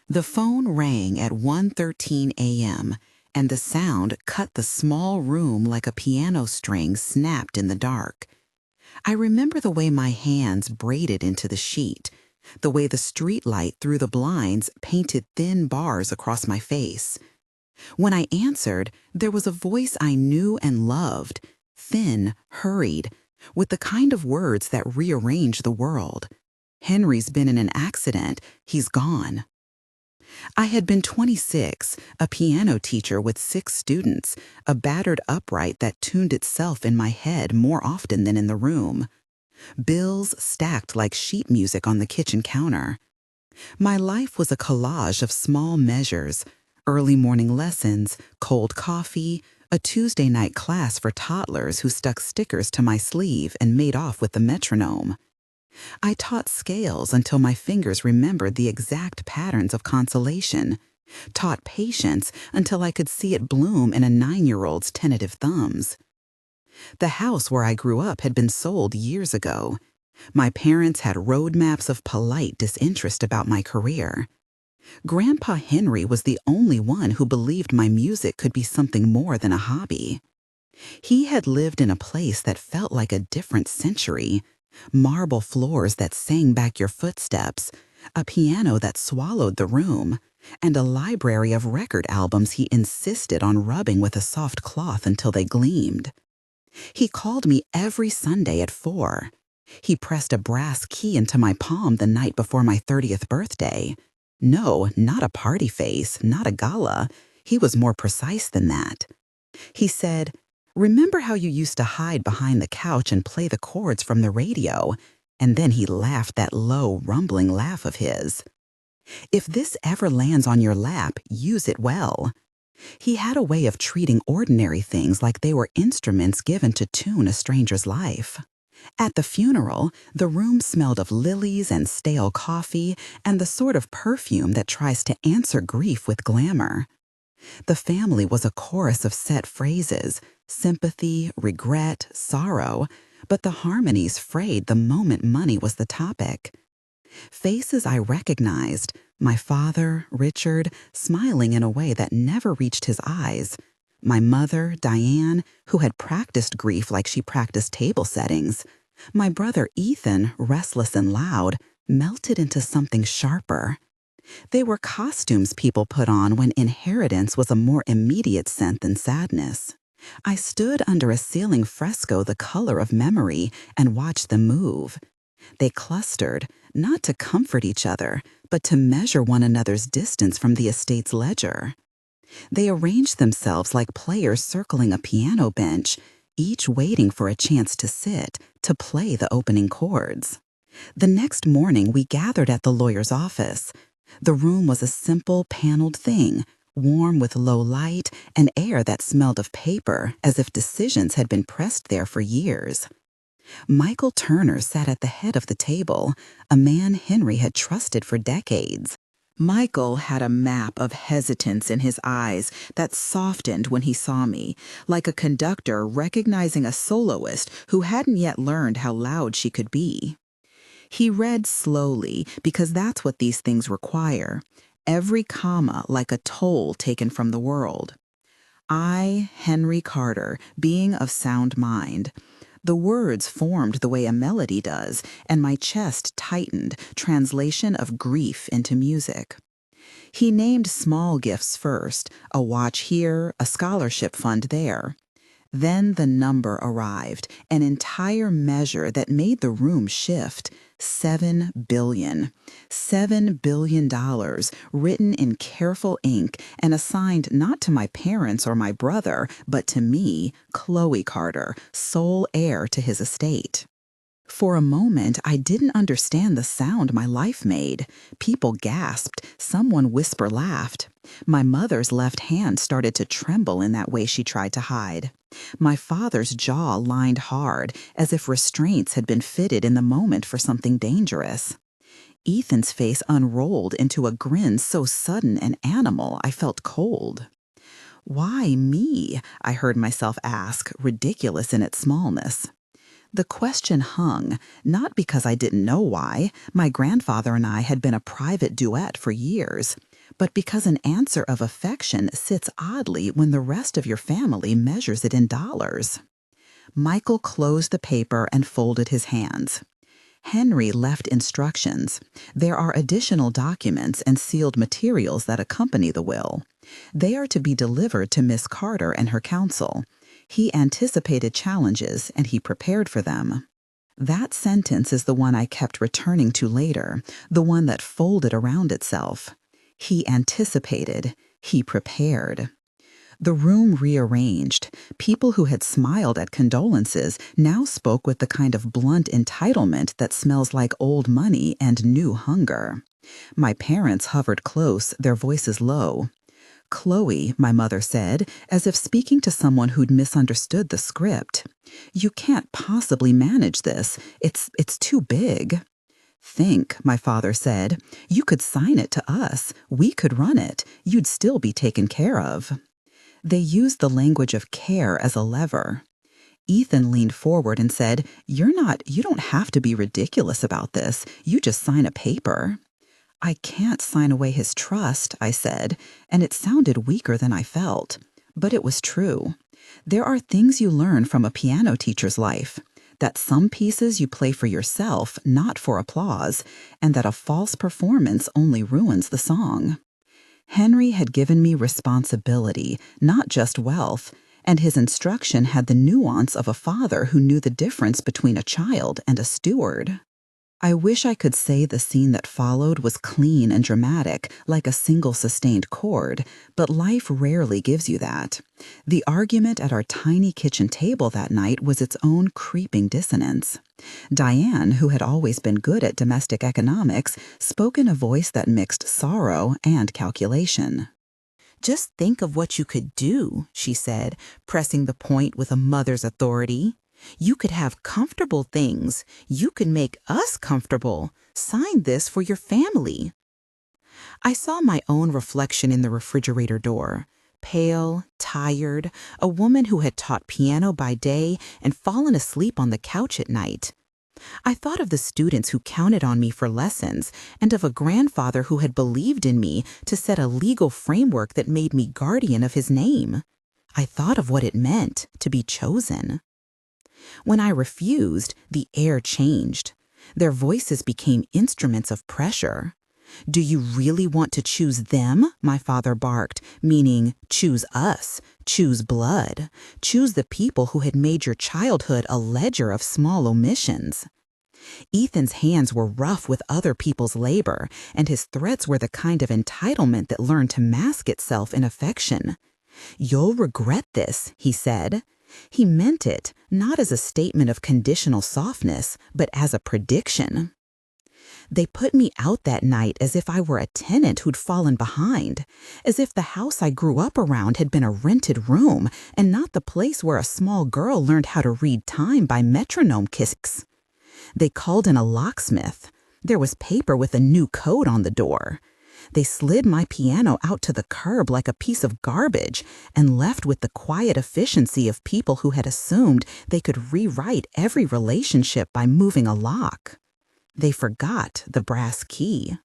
The phone rang at 1:13 a.m., and the sound cut the small room like a piano string snapped in the dark. I remember the way my hands braided into the sheet, the way the streetlight through the blinds painted thin bars across my face. When I answered, there was a voice I knew and loved, thin, hurried, with the kind of words that rearrange the world. "Henry's been in an accident. He's gone." I had been 26, a piano teacher with 6 students, a battered upright that tuned itself in my head more often than in the room. Bills stacked like sheet music on the kitchen counter. My life was a collage of small measures: early morning lessons, cold coffee, a Tuesday night class for toddlers who stuck stickers to my sleeve and made off with the metronome. I taught scales until my fingers remembered the exact patterns of consolation, taught patience until I could see it bloom in a 9-year-old's tentative thumbs. The house where I grew up had been sold years ago. My parents had roadmaps of polite disinterest about my career. Grandpa Henry was the only one who believed my music could be something more than a hobby. He had lived in a place that felt like a different century: marble floors that sang back your footsteps, a piano that swallowed the room, and a library of record albums he insisted on rubbing with a soft cloth until they gleamed. He called me every Sunday at 4. He pressed a brass key into my palm the night before my 30th birthday. No, not a party face, not a gala. He was more precise than that. He said, "Remember how you used to hide behind the couch and play the chords from the radio?" And then he laughed that low, rumbling laugh of his. "If this ever lands on your lap, use it well." He had a way of treating ordinary things like they were instruments given to tune a stranger's life. At the funeral, the room smelled of lilies and stale coffee and the sort of perfume that tries to answer grief with glamour. The family was a chorus of set phrases: sympathy, regret, sorrow, but the harmonies frayed the moment money was the topic. Faces I recognized: my father, Richard, smiling in a way that never reached his eyes; my mother, Diane, who had practiced grief like she practiced table settings; my brother Ethan, restless and loud, melted into something sharper. They were costumes people put on when inheritance was a more immediate scent than sadness. I stood under a ceiling fresco the color of memory and watched them move. They clustered, not to comfort each other, but to measure one another's distance from the estate's ledger. They arranged themselves like players circling a piano bench, each waiting for a chance to sit, to play the opening chords. The next morning we gathered at the lawyer's office. The room was a simple, paneled thing, warm with low light and air that smelled of paper, as if decisions had been pressed there for years. Michael Turner sat at the head of the table, a man Henry had trusted for decades. Michael had a map of hesitance in his eyes that softened when he saw me, like a conductor recognizing a soloist who hadn't yet learned how loud she could be. He read slowly, because that's what these things require, every comma like a toll taken from the world. I, Henry Carter, being of sound mind. The words formed the way a melody does, and my chest tightened, translation of grief into music. He named small gifts first, a watch here, a scholarship fund there. Then the number arrived, an entire measure that made the room shift. $7 billion. $7 billion, written in careful ink and assigned not to my parents or my brother, but to me, Chloe Carter, sole heir to his estate. For a moment, I didn't understand the sound my life made. People gasped. Someone whisper laughed. My mother's left hand started to tremble in that way she tried to hide. My father's jaw lined hard, as if restraints had been fitted in the moment for something dangerous. Ethan's face unrolled into a grin so sudden and animal I felt cold. "Why me?" I heard myself ask, ridiculous in its smallness. The question hung, not because I didn't know why. My grandfather and I had been a private duet for years. but because an answer of affection sits oddly when the rest of your family measures it in dollars. Michael closed the paper and folded his hands. Henry left instructions. There are additional documents and sealed materials that accompany the will. They are to be delivered to Miss Carter and her counsel. He anticipated challenges, and he prepared for them. That sentence is the one I kept returning to later, the one that folded around itself. He anticipated. He prepared. The room rearranged. People who had smiled at condolences now spoke with the kind of blunt entitlement that smells like old money and new hunger. My parents hovered close, their voices low. "Chloe," my mother said, as if speaking to someone who'd misunderstood the script. "You can't possibly manage this. It's too big." "Think," my father said. "You could sign it to us. We could run it. You'd still be taken care of." They used the language of care as a lever. Ethan leaned forward and said, You don't have to be ridiculous about this. You just sign a paper." "I can't sign away his trust," I said, and it sounded weaker than I felt. But it was true. There are things you learn from a piano teacher's life. That some pieces you play for yourself, not for applause, and that a false performance only ruins the song. Henry had given me responsibility, not just wealth, and his instruction had the nuance of a father who knew the difference between a child and a steward. I wish I could say the scene that followed was clean and dramatic, like a single sustained chord, but life rarely gives you that. The argument at our tiny kitchen table that night was its own creeping dissonance. Diane, who had always been good at domestic economics, spoke in a voice that mixed sorrow and calculation. "Just think of what you could do," she said, pressing the point with a mother's authority. "You could have comfortable things. You could make us comfortable. Sign this for your family." I saw my own reflection in the refrigerator door. Pale, tired, a woman who had taught piano by day and fallen asleep on the couch at night. I thought of the students who counted on me for lessons and of a grandfather who had believed in me to set a legal framework that made me guardian of his name. I thought of what it meant to be chosen. When I refused, the air changed. Their voices became instruments of pressure. "Do you really want to choose them?" my father barked, meaning choose us, choose blood, choose the people who had made your childhood a ledger of small omissions. Ethan's hands were rough with other people's labor, and his threats were the kind of entitlement that learned to mask itself in affection. "You'll regret this," he said. He meant it, not as a statement of conditional softness, but as a prediction. They put me out that night as if I were a tenant who'd fallen behind, as if the house I grew up around had been a rented room and not the place where a small girl learned how to read time by metronome kicks. They called in a locksmith. There was paper with a new code on the door. They slid my piano out to the curb like a piece of garbage and left with the quiet efficiency of people who had assumed they could rewrite every relationship by moving a lock. They forgot the brass key.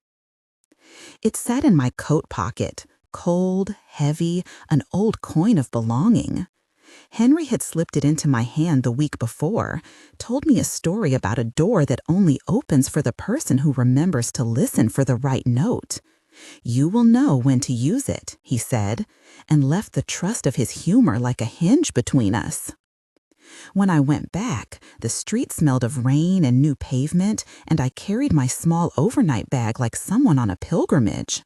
It sat in my coat pocket, cold, heavy, an old coin of belonging. Henry had slipped it into my hand the week before, told me a story about a door that only opens for the person who remembers to listen for the right note. "You will know when to use it," he said, and left the trust of his humor like a hinge between us. When I went back, the street smelled of rain and new pavement, and I carried my small overnight bag like someone on a pilgrimage.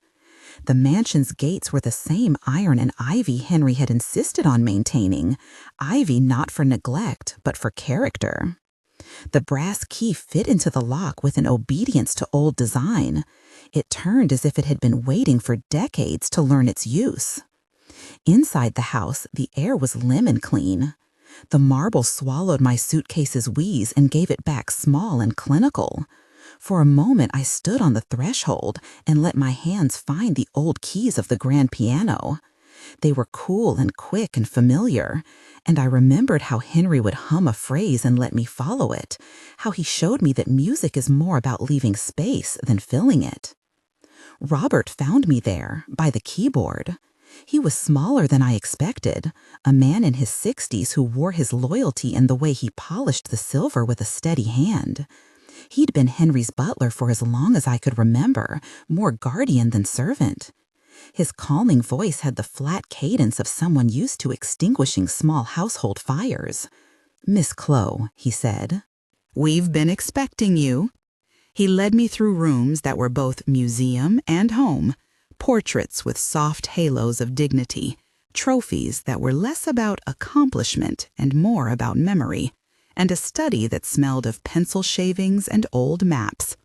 The mansion's gates were the same iron and ivy Henry had insisted on maintaining, ivy not for neglect, but for character. The brass key fit into the lock with an obedience to old design. It turned as if it had been waiting for decades to learn its use. Inside the house, the air was lemon clean. The marble swallowed my suitcase's wheeze and gave it back small and clinical. For a moment, I stood on the threshold and let my hands find the old keys of the grand piano. They were cool and quick and familiar, and I remembered how Henry would hum a phrase and let me follow it, how he showed me that music is more about leaving space than filling it. Robert found me there, by the keyboard. He was smaller than I expected, a man in his 60s who wore his loyalty in the way he polished the silver with a steady hand. He'd been Henry's butler for as long as I could remember, more guardian than servant. His calming voice had the flat cadence of someone used to extinguishing small household fires. "Miss Clow," he said, "we've been expecting you." He led me through rooms that were both museum and home, portraits with soft halos of dignity, trophies that were less about accomplishment and more about memory, and a study that smelled of pencil shavings and old maps.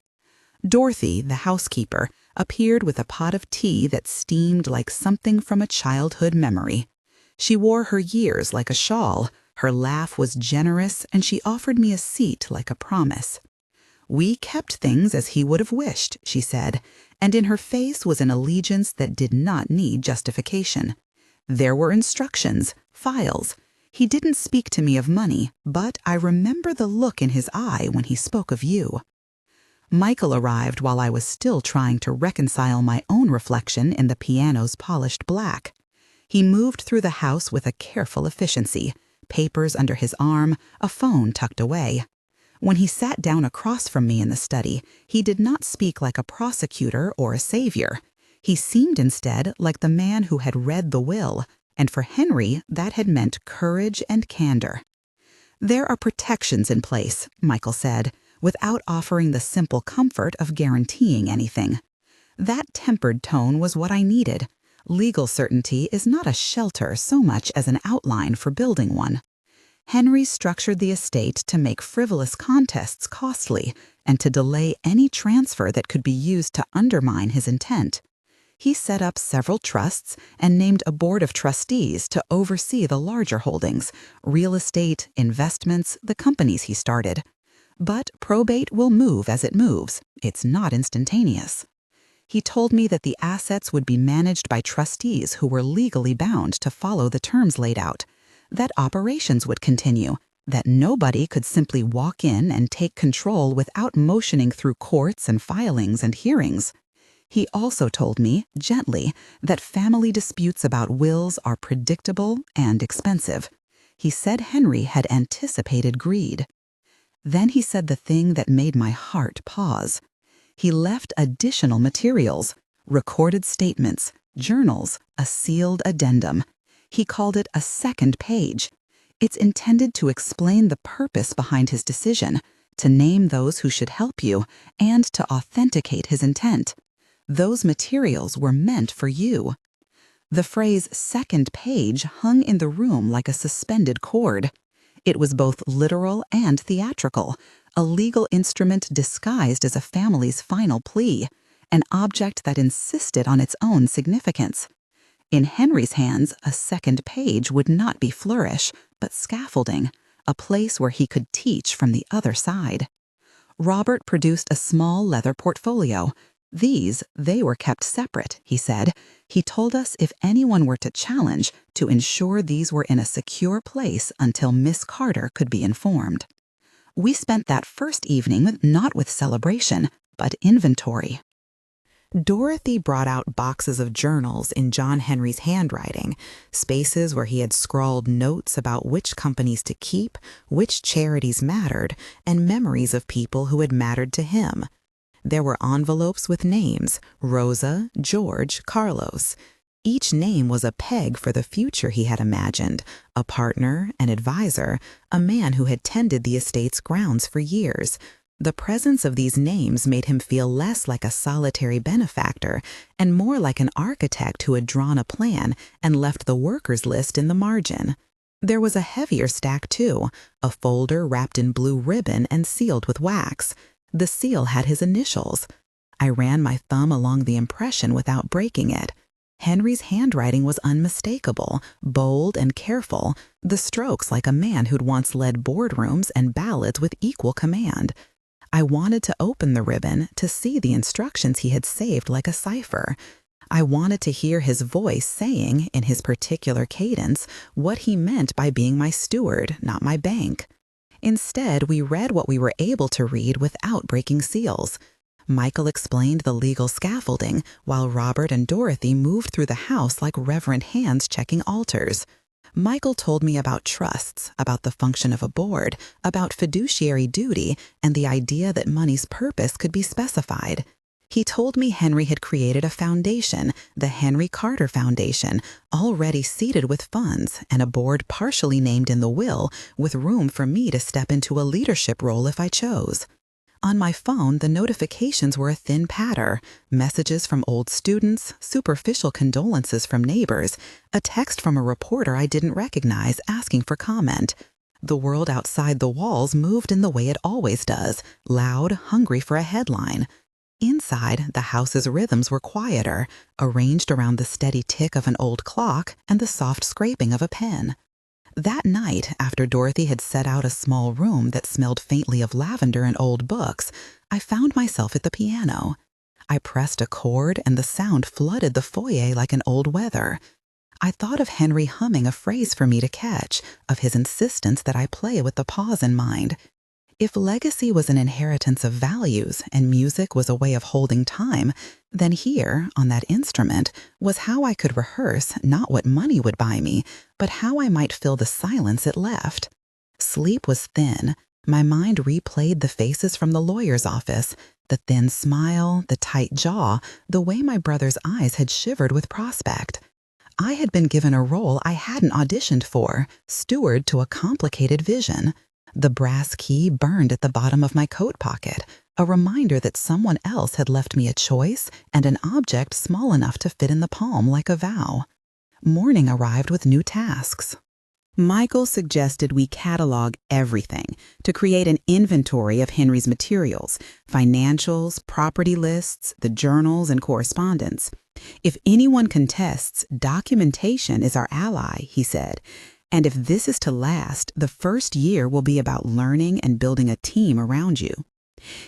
Dorothy, the housekeeper, appeared with a pot of tea that steamed like something from a childhood memory. She wore her years like a shawl, her laugh was generous, and she offered me a seat like a promise. "We kept things as he would have wished," she said, and in her face was an allegiance that did not need justification. There were instructions, files. He didn't speak to me of money, but I remember the look in his eye when he spoke of you. Michael arrived while I was still trying to reconcile my own reflection in the piano's polished black. He moved through the house with a careful efficiency, papers under his arm, a phone tucked away. When he sat down across from me in the study, he did not speak like a prosecutor or a savior. He seemed instead like the man who had read the will, and for Henry that had meant courage and candor. "There are protections in place," Michael said, without offering the simple comfort of guaranteeing anything. That tempered tone was what I needed. Legal certainty is not a shelter so much as an outline for building one. Henry structured the estate to make frivolous contests costly and to delay any transfer that could be used to undermine his intent. He set up several trusts and named a board of trustees to oversee the larger holdings, real estate, investments, the companies he started. But probate will move as it moves. It's not instantaneous. He told me that the assets would be managed by trustees who were legally bound to follow the terms laid out, that operations would continue, that nobody could simply walk in and take control without motioning through courts and filings and hearings. He also told me, gently, that family disputes about wills are predictable and expensive. He said Henry had anticipated greed. Then he said the thing that made my heart pause. He left additional materials, recorded statements, journals, a sealed addendum. He called it a second page. It's intended to explain the purpose behind his decision, to name those who should help you, and to authenticate his intent. Those materials were meant for you. The phrase second page hung in the room like a suspended cord. It was both literal and theatrical, a legal instrument disguised as a family's final plea, an object that insisted on its own significance. In Henry's hands, a second page would not be flourish, but scaffolding, a place where he could teach from the other side. Robert produced a small leather portfolio. They were kept separate, he said. He told us if anyone were to challenge, to ensure these were in a secure place until Miss Carter could be informed. We spent that first evening not with celebration, but inventory. Dorothy brought out boxes of journals in John Henry's handwriting, spaces where he had scrawled notes about which companies to keep, which charities mattered, and memories of people who had mattered to him. There were envelopes with names: Rosa, George, Carlos. Each name was a peg for the future he had imagined, a partner, an advisor, a man who had tended the estate's grounds for years. The presence of these names made him feel less like a solitary benefactor and more like an architect who had drawn a plan and left the workers' list in the margin. There was a heavier stack, too, a folder wrapped in blue ribbon and sealed with wax. The seal had his initials. I ran my thumb along the impression without breaking it. Henry's handwriting was unmistakable, bold and careful, the strokes like a man who'd once led boardrooms and ballads with equal command. I wanted to open the ribbon to see the instructions he had saved like a cipher. I wanted to hear his voice saying, in his particular cadence, what he meant by being my steward, not my bank. Instead, we read what we were able to read without breaking seals. Michael explained the legal scaffolding, while Robert and Dorothy moved through the house like reverent hands checking altars. Michael told me about trusts, about the function of a board, about fiduciary duty, and the idea that money's purpose could be specified. He told me Henry had created a foundation, the Henry Carter Foundation, already seated with funds and a board partially named in the will, with room for me to step into a leadership role if I chose. On my phone, the notifications were a thin patter, messages from old students, superficial condolences from neighbors, a text from a reporter I didn't recognize asking for comment. The world outside the walls moved in the way it always does, loud, hungry for a headline. Inside, the house's rhythms were quieter, arranged around the steady tick of an old clock and the soft scraping of a pen. That night, after Dorothy had set out a small room that smelled faintly of lavender and old books, I found myself at the piano. I pressed a chord and the sound flooded the foyer like an old weather. I thought of Henry humming a phrase for me to catch, of his insistence that I play with the pause in mind. If legacy was an inheritance of values and music was a way of holding time, then here, on that instrument, was how I could rehearse not what money would buy me, but how I might fill the silence it left. Sleep was thin. My mind replayed the faces from the lawyer's office, the thin smile, the tight jaw, the way my brother's eyes had shivered with prospect. I had been given a role I hadn't auditioned for, steward to a complicated vision. The brass key burned at the bottom of my coat pocket, a reminder that someone else had left me a choice and an object small enough to fit in the palm like a vow. Morning arrived with new tasks. Michael suggested we catalog everything to create an inventory of Henry's materials, financials, property lists, the journals, and correspondence. If anyone contests, documentation is our ally, he said. And if this is to last, the first year will be about learning and building a team around you.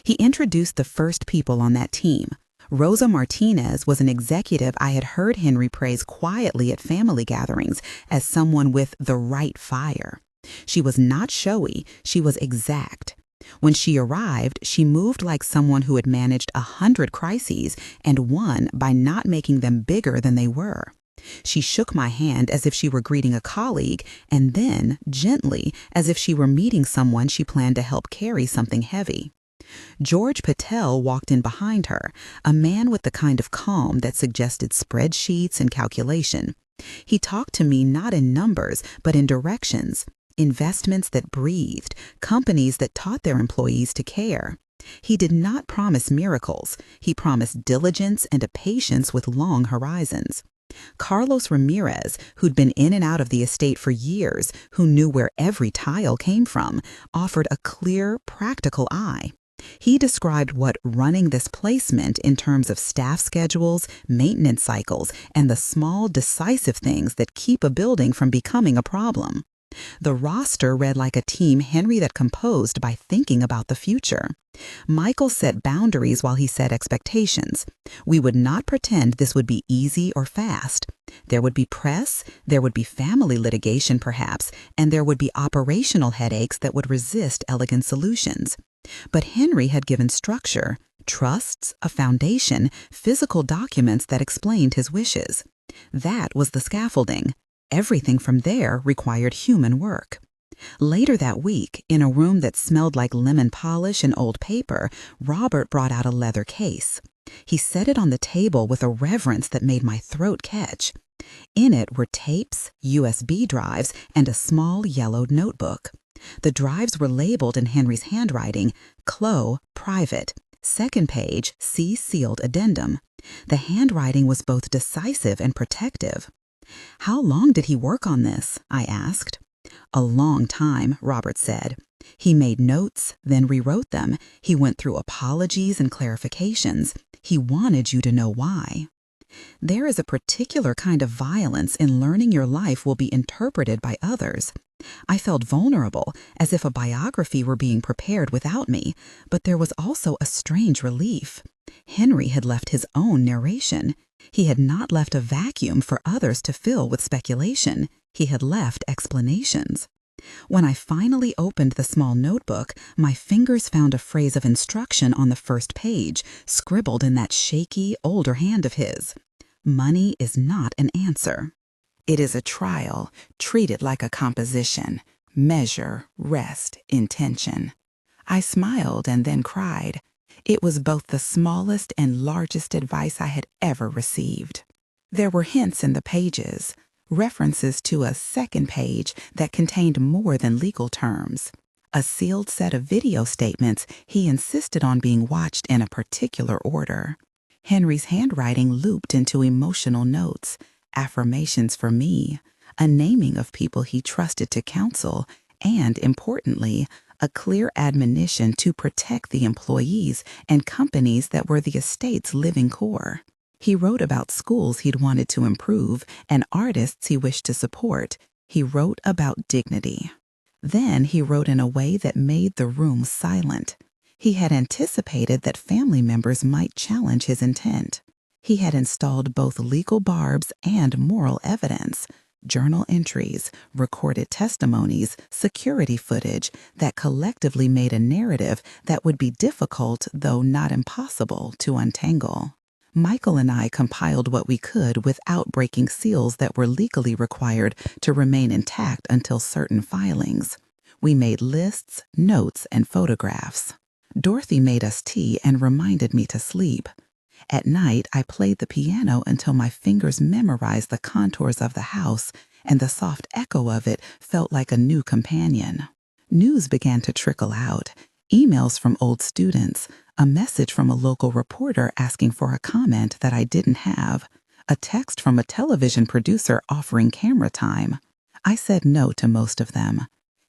He introduced the first people on that team. Rosa Martinez was an executive I had heard Henry praise quietly at family gatherings as someone with the right fire. She was not showy, she was exact. When she arrived, she moved like someone who had managed 100 crises and won by not making them bigger than they were. She shook my hand as if she were greeting a colleague, and then, gently, as if she were meeting someone she planned to help carry something heavy. George Patel walked in behind her, a man with the kind of calm that suggested spreadsheets and calculation. He talked to me not in numbers, but in directions, investments that breathed, companies that taught their employees to care. He did not promise miracles. He promised diligence and a patience with long horizons. Carlos Ramirez, who'd been in and out of the estate for years, who knew where every tile came from, offered a clear, practical eye. He described what running this place meant in terms of staff schedules, maintenance cycles, and the small, decisive things that keep a building from becoming a problem. The roster read like a team Henry that composed by thinking about the future. Michael set boundaries while he set expectations. We would not pretend this would be easy or fast. There would be press, there would be family litigation perhaps, and there would be operational headaches that would resist elegant solutions. But Henry had given structure, trusts, a foundation, physical documents that explained his wishes. That was the scaffolding. Everything from there required human work. Later that week, in a room that smelled like lemon polish and old paper, Robert brought out a leather case. He set it on the table with a reverence that made my throat catch. In it were tapes, USB drives, and a small yellowed notebook. The drives were labeled in Henry's handwriting, Clo, private. Second page, C sealed addendum. The handwriting was both decisive and protective. How long did he work on this? I asked. A long time, Robert said. He made notes, then rewrote them. He went through apologies and clarifications. He wanted you to know why. There is a particular kind of violence in learning your life will be interpreted by others. I felt vulnerable, as if a biography were being prepared without me, but there was also a strange relief. Henry had left his own narration. He had not left a vacuum for others to fill with speculation. He had left explanations. When I finally opened the small notebook, my fingers found a phrase of instruction on the first page, scribbled in that shaky, older hand of his. Money is not an answer. It is a trial, treated like a composition. Measure, rest, intention. I smiled and then cried. It was both the smallest and largest advice I had ever received. There were hints in the pages, references to a second page that contained more than legal terms. A sealed set of video statements he insisted on being watched in a particular order. Henry's handwriting looped into emotional notes, affirmations for me, a naming of people he trusted to counsel, and, importantly, a clear admonition to protect the employees and companies that were the estate's living core. He wrote about schools he'd wanted to improve and artists he wished to support. He wrote about dignity. Then he wrote in a way that made the room silent. He had anticipated that family members might challenge his intent. He had installed both legal barbs and moral evidence, journal entries, recorded testimonies, security footage that collectively made a narrative that would be difficult, though not impossible, to untangle. Michael and I compiled what we could without breaking seals that were legally required to remain intact until certain filings. We made lists, notes, and photographs. Dorothy made us tea and reminded me to sleep. At night, I played the piano until my fingers memorized the contours of the house, and the soft echo of it felt like a new companion. News began to trickle out. Emails from old students, a message from a local reporter asking for a comment that I didn't have, a text from a television producer offering camera time. I said no to most of them.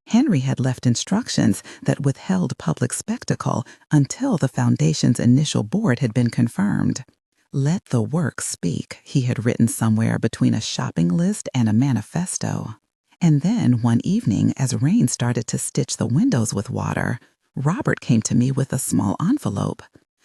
Henry had left instructions that withheld public spectacle until the foundation's initial board had been confirmed. Let the work speak, he had written somewhere between a shopping list and a manifesto. And then one evening, as rain started to stitch the windows with water, Robert came to me with a small envelope.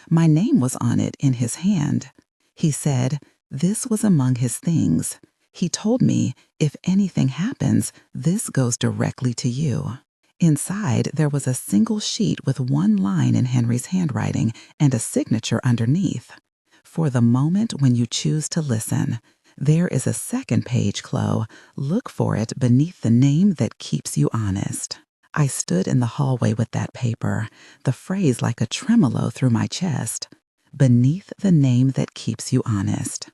My name was on it in his hand. He said, this was among his things. He told me, if anything happens, this goes directly to you. Inside, there was a single sheet with one line in Henry's handwriting and a signature underneath. For the moment when you choose to listen, there is a second page, Chloe. Look for it beneath the name that keeps you honest. I stood in the hallway with that paper, the phrase like a tremolo through my chest. Beneath the name that keeps you honest.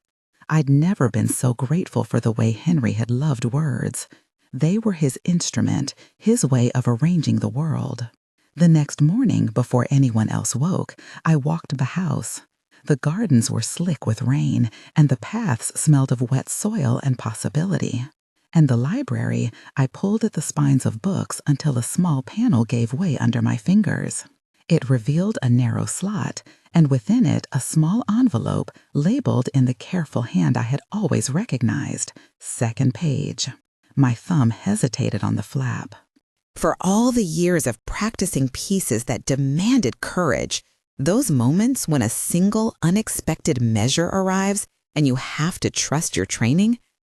I'd never been so grateful for the way Henry had loved words. They were his instrument, his way of arranging the world. The next morning, before anyone else woke, I walked the house. The gardens were slick with rain, and the paths smelled of wet soil and possibility. And the library, I pulled at the spines of books until a small panel gave way under my fingers. It revealed a narrow slot, and within it a small envelope labeled in the careful hand I had always recognized, second page. My thumb hesitated on the flap. For all the years of practicing pieces that demanded courage, those moments when a single unexpected measure arrives and you have to trust your training,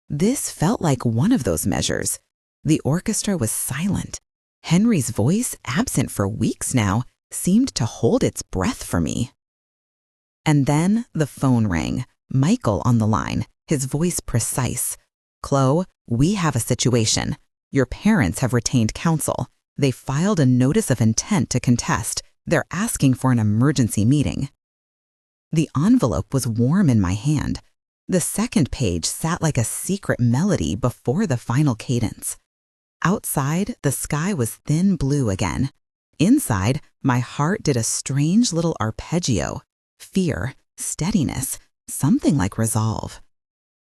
this felt like one of those measures. The orchestra was silent. Henry's voice, absent for weeks now, seemed to hold its breath for me. And then the phone rang. Michael on the line, his voice precise. Chloe, we have a situation. Your parents have retained counsel. They filed a notice of intent to contest. They're asking for an emergency meeting. The envelope was warm in my hand. The second page sat like a secret melody before the final cadence. Outside, the sky was thin blue again. Inside, my heart did a strange little arpeggio. Fear, steadiness, something like resolve.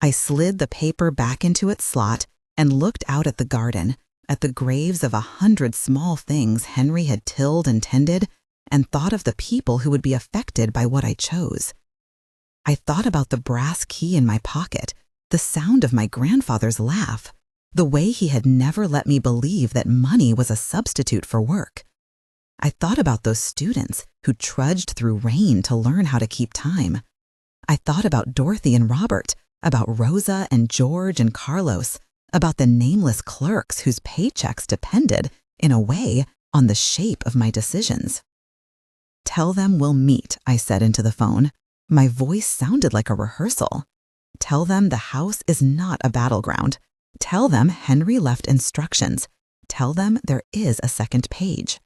I slid the paper back into its slot and looked out at the garden, at the graves of 100 small things Henry had tilled and tended, and thought of the people who would be affected by what I chose. I thought about the brass key in my pocket, the sound of my grandfather's laugh, the way he had never let me believe that money was a substitute for work. I thought about those students who trudged through rain to learn how to keep time. I thought about Dorothy and Robert, about Rosa and George and Carlos, about the nameless clerks whose paychecks depended, in a way, on the shape of my decisions. "Tell them we'll meet," I said into the phone. My voice sounded like a rehearsal. "Tell them the house is not a battleground. Tell them Henry left instructions. Tell them there is a second page."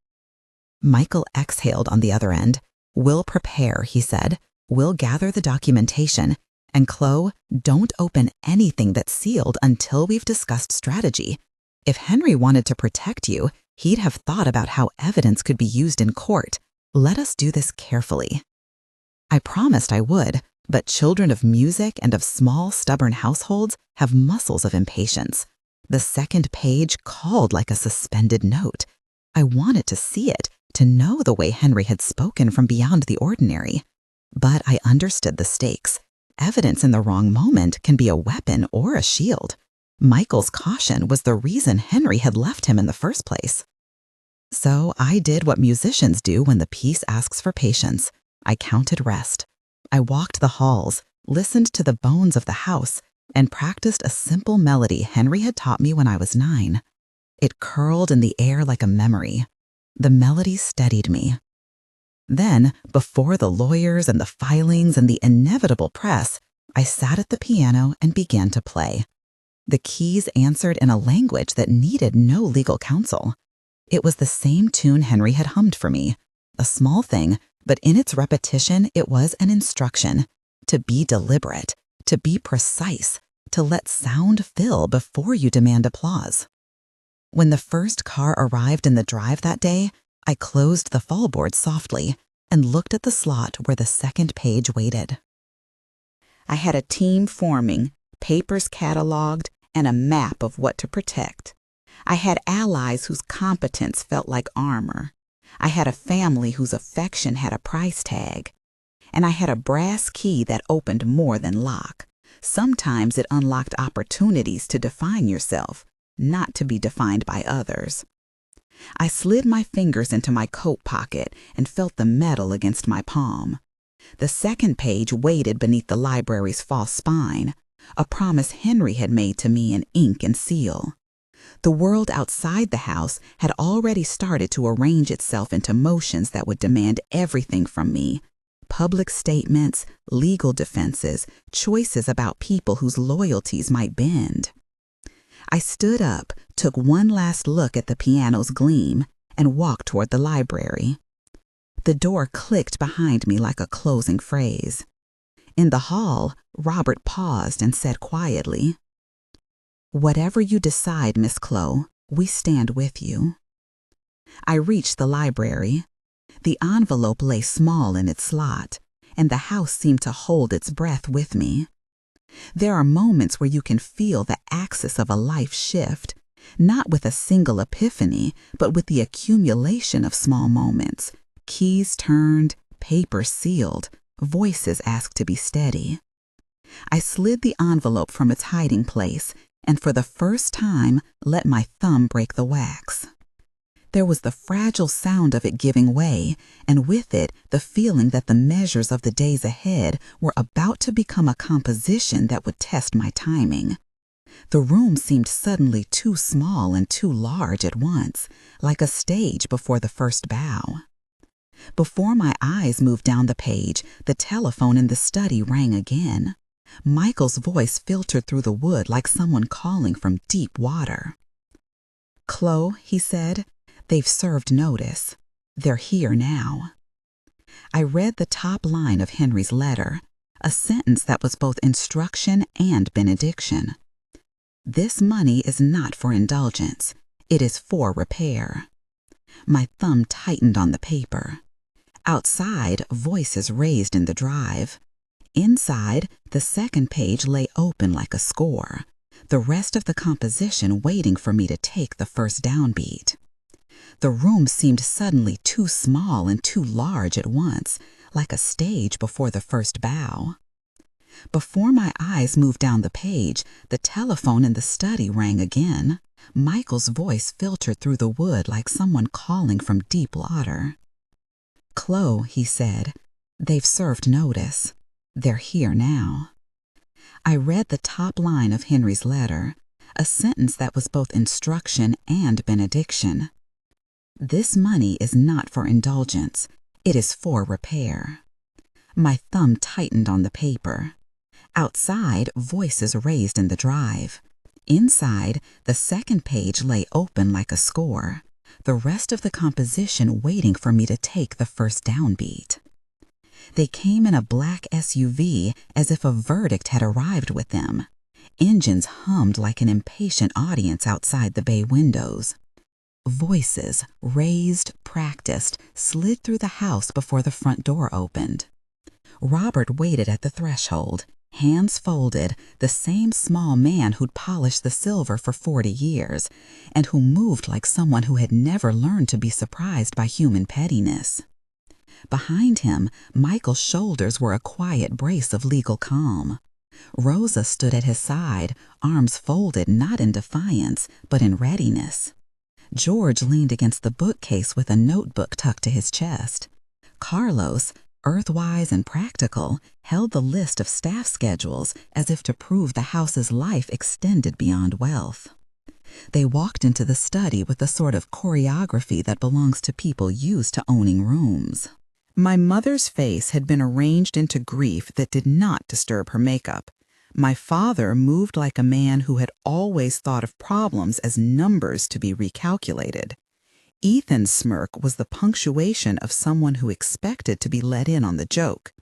Michael exhaled on the other end. "We'll prepare," he said. "We'll gather the documentation. And Chloe, don't open anything that's sealed until we've discussed strategy. If Henry wanted to protect you, he'd have thought about how evidence could be used in court. Let us do this carefully." I promised I would, but children of music and of small, stubborn households have muscles of impatience. The second page called like a suspended note. I wanted to see it, to know the way Henry had spoken from beyond the ordinary. But I understood the stakes. Evidence in the wrong moment can be a weapon or a shield. Michael's caution was the reason Henry had left him in the first place. So I did what musicians do when the piece asks for patience. I counted rest. I walked the halls, listened to the bones of the house, and practiced a simple melody Henry had taught me when I was 9. It curled in the air like a memory. The melody steadied me. Then, before the lawyers and the filings and the inevitable press, I sat at the piano and began to play. The keys answered in a language that needed no legal counsel. It was the same tune Henry had hummed for me. A small thing, but in its repetition it was an instruction. To be deliberate, to be precise, to let sound fill before you demand applause. When the first car arrived in the drive that day, I closed the fallboard softly and looked at the slot where the second page waited. I had a team forming, papers cataloged, and a map of what to protect. I had allies whose competence felt like armor. I had a family whose affection had a price tag. And I had a brass key that opened more than lock. Sometimes it unlocked opportunities to define yourself, not to be defined by others. I slid my fingers into my coat pocket and felt the metal against my palm. The second page waited beneath the library's false spine, a promise Henry had made to me in ink and seal. The world outside the house had already started to arrange itself into motions that would demand everything from me. Public statements, legal defenses, choices about people whose loyalties might bend. I stood up, took one last look at the piano's gleam, and walked toward the library. The door clicked behind me like a closing phrase. In the hall, Robert paused and said quietly, "Whatever you decide, Miss Chloe, we stand with you." I reached the library. The envelope lay small in its slot, and the house seemed to hold its breath with me. There are moments where you can feel the axis of a life shift, not with a single epiphany, but with the accumulation of small moments. Keys turned, paper sealed, voices asked to be steady. I slid the envelope from its hiding place and for the first time let my thumb break the wax. There was the fragile sound of it giving way, and with it the feeling that the measures of the days ahead were about to become a composition that would test my timing. The room seemed suddenly too small and too large at once, like a stage before the first bow. Before my eyes moved down the page, the telephone in the study rang again. Michael's voice filtered through the wood like someone calling from deep water. "Chloe," he said, "they've served notice. They're here now." I read the top line of Henry's letter, a sentence that was both instruction and benediction. "This money is not for indulgence. It is for repair." My thumb tightened on the paper. Outside, voices raised in the drive. Inside, the second page lay open like a score, the rest of the composition waiting for me to take the first downbeat. The room seemed suddenly too small and too large at once, like a stage before the first bow. Before my eyes moved down the page, the telephone in the study rang again. Michael's voice filtered through the wood like someone calling from deep water. "Chloe," he said, "they've served notice. They're here now." I read the top line of Henry's letter, a sentence that was both instruction and benediction. This money is not for indulgence, it is for repair. My thumb tightened on the paper. Outside, voices raised in the drive. Inside, the second page lay open like a score, the rest of the composition waiting for me to take the first downbeat. They came in a black SUV as if a verdict had arrived with them. Engines hummed like an impatient audience outside the bay windows. Voices, raised, practiced, slid through the house before the front door opened. Robert waited at the threshold, hands folded, the same small man who'd polished the silver for 40 years, and who moved like someone who had never learned to be surprised by human pettiness. Behind him, Michael's shoulders were a quiet brace of legal calm. Rosa stood at his side, arms folded not in defiance, but in readiness. George leaned against the bookcase with a notebook tucked to his chest. Carlos, earthwise and practical, held the list of staff schedules as if to prove the house's life extended beyond wealth. They walked into the study with the sort of choreography that belongs to people used to owning rooms. My mother's face had been arranged into grief that did not disturb her makeup. My father moved like a man who had always thought of problems as numbers to be recalculated. Ethan's smirk was the punctuation of someone who expected to be let in on the joke.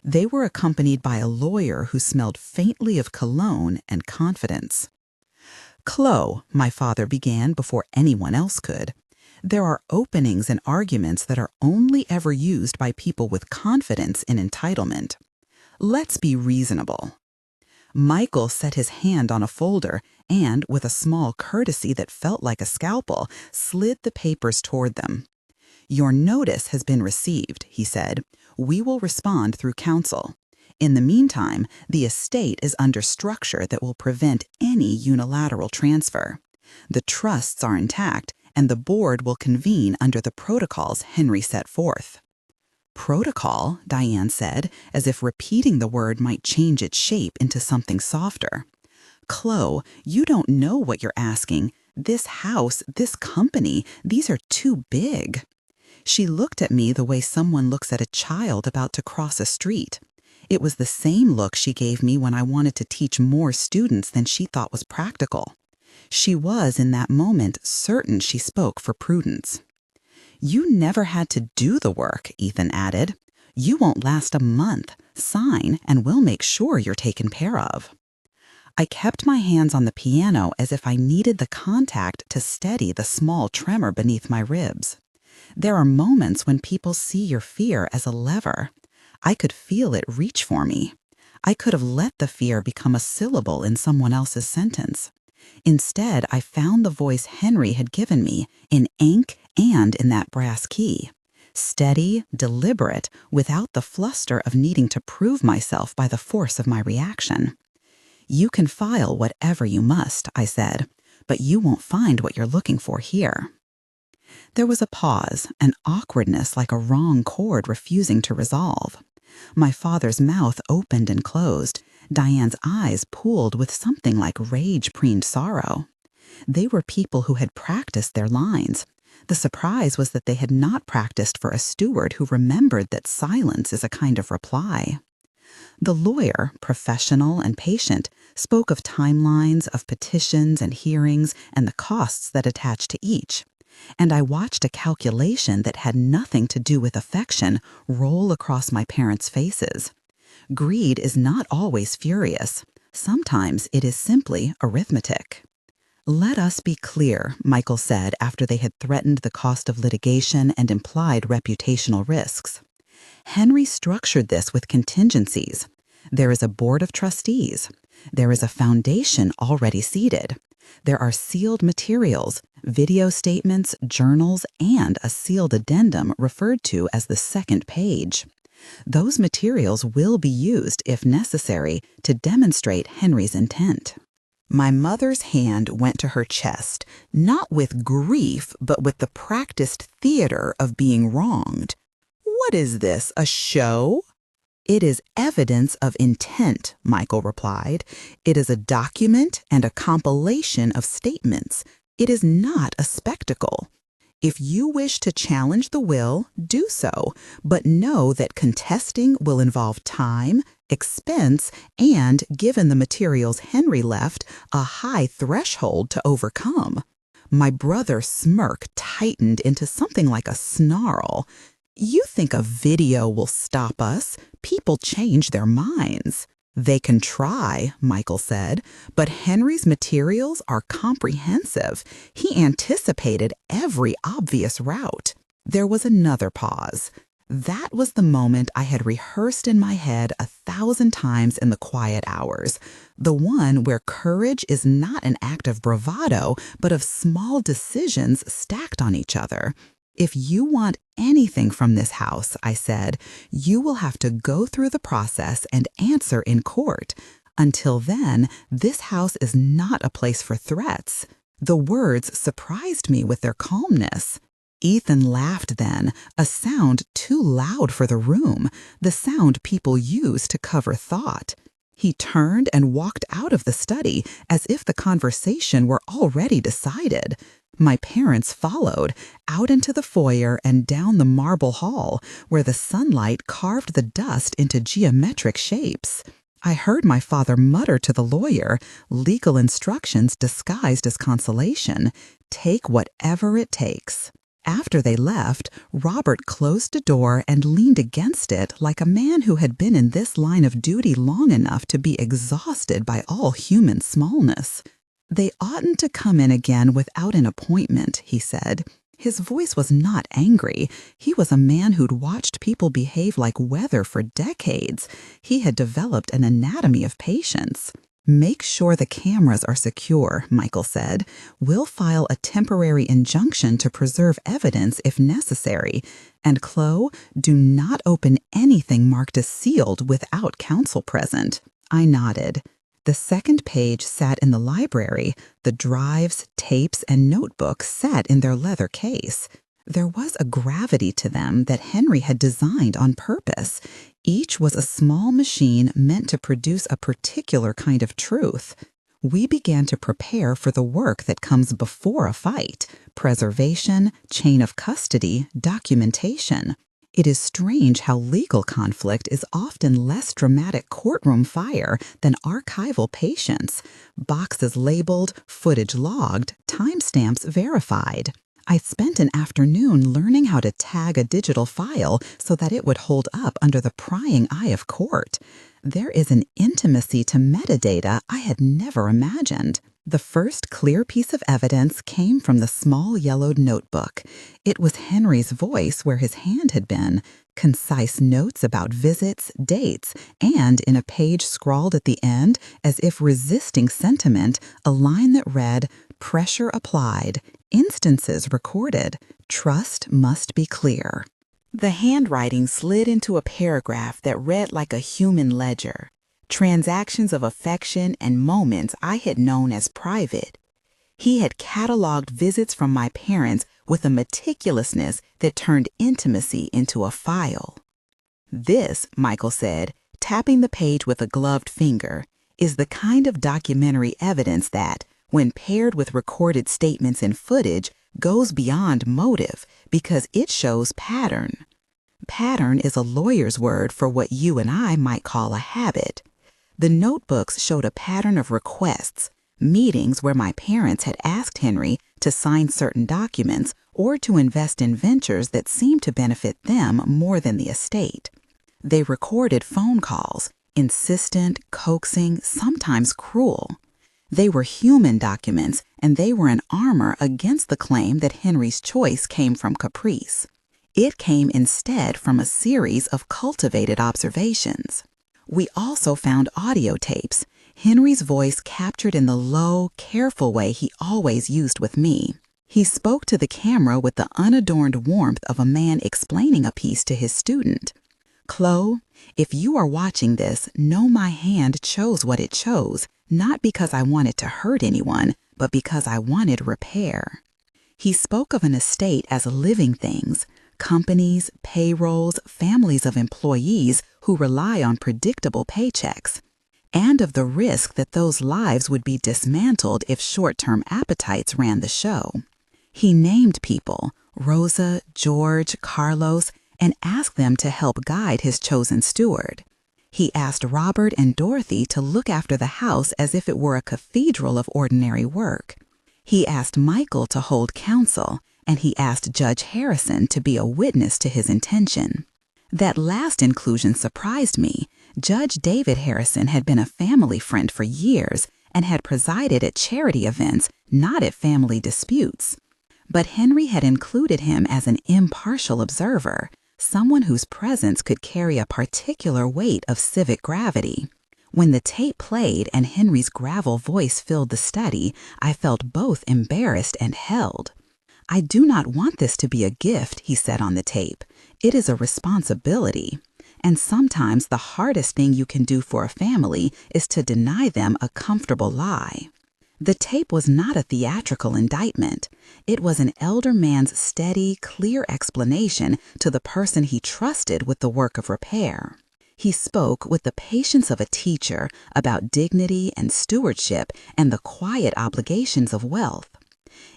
They were accompanied by a lawyer who smelled faintly of cologne and confidence. "Chloe," my father began before anyone else could, "there are openings and arguments that are only ever used by people with confidence in entitlement. Let's be reasonable." Michael set his hand on a folder and, with a small courtesy that felt like a scalpel, slid the papers toward them. "Your notice has been received," he said. "We will respond through counsel. In the meantime, the estate is under structure that will prevent any unilateral transfer. The trusts are intact, and the board will convene under the protocols Henry set forth." "Protocol," Diane said, as if repeating the word might change its shape into something softer. "Chloe, you don't know what you're asking. This house, this company, these are too big." She looked at me the way someone looks at a child about to cross a street. It was the same look she gave me when I wanted to teach more students than she thought was practical. She was, in that moment, certain she spoke for prudence. "You never had to do the work," Ethan added. "You won't last a month. Sign, and we'll make sure you're taken care of." I kept my hands on the piano as if I needed the contact to steady the small tremor beneath my ribs. There are moments when people see your fear as a lever. I could feel it reach for me. I could have let the fear become a syllable in someone else's sentence. Instead, I found the voice Henry had given me, in ink and in that brass key. Steady, deliberate, without the fluster of needing to prove myself by the force of my reaction. "You can file whatever you must," I said, "but you won't find what you're looking for here." There was a pause, an awkwardness like a wrong chord refusing to resolve. My father's mouth opened and closed. Diane's eyes pooled with something like rage-preened sorrow. They were people who had practiced their lines. The surprise was that they had not practiced for a steward who remembered that silence is a kind of reply. The lawyer, professional and patient, spoke of timelines, of petitions and hearings, and the costs that attach to each. And I watched a calculation that had nothing to do with affection roll across my parents' faces. Greed is not always furious. Sometimes it is simply arithmetic. "Let us be clear," Michael said after they had threatened the cost of litigation and implied reputational risks. "Henry structured this with contingencies. There is a board of trustees. There is a foundation already seated. There are sealed materials, video statements, journals, and a sealed addendum referred to as the second page. Those materials will be used, if necessary, to demonstrate Henry's intent." My mother's hand went to her chest, not with grief, but with the practiced theater of being wronged. "What is this, a show?" It is evidence of intent, Michael replied. It is a document and a compilation of statements. It is not a spectacle. If you wish to challenge the will, do so, but know that contesting will involve time, expense, and, given the materials Henry left, a high threshold to overcome. My brother's smirk tightened into something like a snarl. You think a video will stop us? People change their minds. They can try, Michael said, but Henry's materials are comprehensive. He anticipated every obvious route. There was another pause. That was the moment I had rehearsed in my head 1,000 times in the quiet hours. The one where courage is not an act of bravado, but of small decisions stacked on each other. If you want anything from this house, I said, you will have to go through the process and answer in court. Until then, this house is not a place for threats. The words surprised me with their calmness. Ethan laughed then, a sound too loud for the room, the sound people use to cover thought. He turned and walked out of the study as if the conversation were already decided. My parents followed, out into the foyer and down the marble hall, where the sunlight carved the dust into geometric shapes. I heard my father mutter to the lawyer, legal instructions disguised as consolation, "Take whatever it takes." After they left, Robert closed a door and leaned against it like a man who had been in this line of duty long enough to be exhausted by all human smallness. "They oughtn't to come in again without an appointment," he said. His voice was not angry. He was a man who'd watched people behave like weather for decades. He had developed an anatomy of patience. "Make sure the cameras are secure," Michael said. "We'll file a temporary injunction to preserve evidence if necessary. And Chloe, do not open anything marked as sealed without counsel present." I nodded. The second page sat in the library. The drives, tapes, and notebooks sat in their leather case. There was a gravity to them that Henry had designed on purpose. Each was a small machine meant to produce a particular kind of truth. We began to prepare for the work that comes before a fight: preservation, chain of custody, documentation. It is strange how legal conflict is often less dramatic courtroom fire than archival patience. Boxes labeled, footage logged, timestamps verified. I spent an afternoon learning how to tag a digital file so that it would hold up under the prying eye of court. There is an intimacy to metadata I had never imagined. The first clear piece of evidence came from the small yellowed notebook. It was Henry's voice where his hand had been, concise notes about visits, dates, and in a page scrawled at the end, as if resisting sentiment, a line that read, "Pressure applied, instances recorded, trust must be clear." The handwriting slid into a paragraph that read like a human ledger. Transactions of affection and moments I had known as private. He had cataloged visits from my parents with a meticulousness that turned intimacy into a file. "This," Michael said, tapping the page with a gloved finger, "is the kind of documentary evidence that, when paired with recorded statements and footage, goes beyond motive because it shows pattern." Pattern is a lawyer's word for what you and I might call a habit. The notebooks showed a pattern of requests, meetings where my parents had asked Henry to sign certain documents or to invest in ventures that seemed to benefit them more than the estate. They recorded phone calls, insistent, coaxing, sometimes cruel. They were human documents, and they were an armor against the claim that Henry's choice came from caprice. It came instead from a series of cultivated observations. We also found audio tapes, Henry's voice captured in the low, careful way he always used with me. He spoke to the camera with the unadorned warmth of a man explaining a piece to his student. "Chloe, if you are watching this, know my hand chose what it chose, not because I wanted to hurt anyone, but because I wanted repair." He spoke of an estate as living things, companies, payrolls, families of employees who rely on predictable paychecks, and of the risk that those lives would be dismantled if short-term appetites ran the show. He named people, Rosa, George, Carlos, and asked them to help guide his chosen steward. He asked Robert and Dorothy to look after the house as if it were a cathedral of ordinary work. He asked Michael to hold counsel, and he asked Judge Harrison to be a witness to his intention. That last inclusion surprised me. Judge David Harrison had been a family friend for years and had presided at charity events, not at family disputes. But Henry had included him as an impartial observer, someone whose presence could carry a particular weight of civic gravity. When the tape played and Henry's gravel voice filled the study, I felt both embarrassed and held. "I do not want this to be a gift," he said on the tape. "It is a responsibility. And sometimes the hardest thing you can do for a family is to deny them a comfortable lie." The tape was not a theatrical indictment. It was an elder man's steady, clear explanation to the person he trusted with the work of repair. He spoke with the patience of a teacher about dignity and stewardship and the quiet obligations of wealth.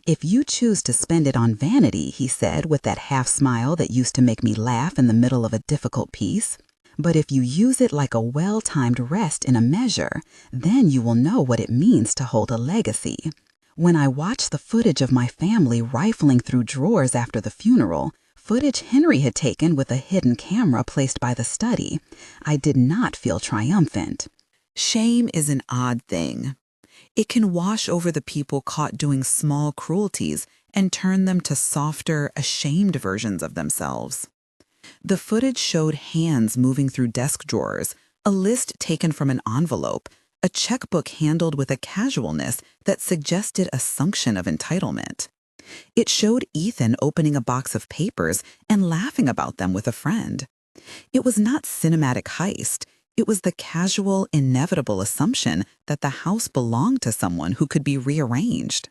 "If you choose to spend it on vanity," he said with that half smile that used to make me laugh in the middle of a difficult piece, "but if you use it like a well-timed rest in a measure, then you will know what it means to hold a legacy." When I watched the footage of my family rifling through drawers after the funeral, footage Henry had taken with a hidden camera placed by the study, I did not feel triumphant. Shame is an odd thing. It can wash over the people caught doing small cruelties and turn them to softer, ashamed versions of themselves. The footage showed hands moving through desk drawers, a list taken from an envelope, a checkbook handled with a casualness that suggested assumption of entitlement. It showed Ethan opening a box of papers and laughing about them with a friend. It was not cinematic heist. It was the casual, inevitable assumption that the house belonged to someone who could be rearranged.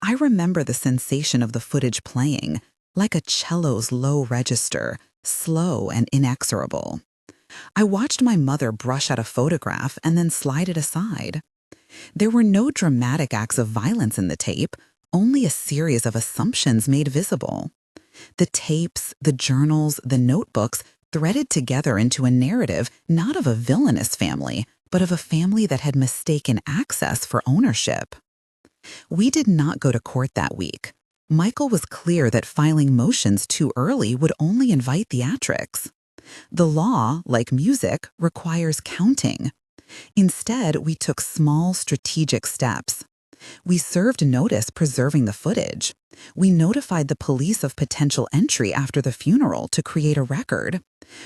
I remember the sensation of the footage playing, like a cello's low register, slow and inexorable. I watched my mother brush at a photograph and then slide it aside. There were no dramatic acts of violence in the tape, only a series of assumptions made visible. The tapes, the journals, the notebooks threaded together into a narrative not of a villainous family, but of a family that had mistaken access for ownership. We did not go to court that week. Michael was clear that filing motions too early would only invite theatrics. The law, like music, requires counting. Instead, we took small, strategic steps. We served notice preserving the footage. We notified the police of potential entry after the funeral to create a record.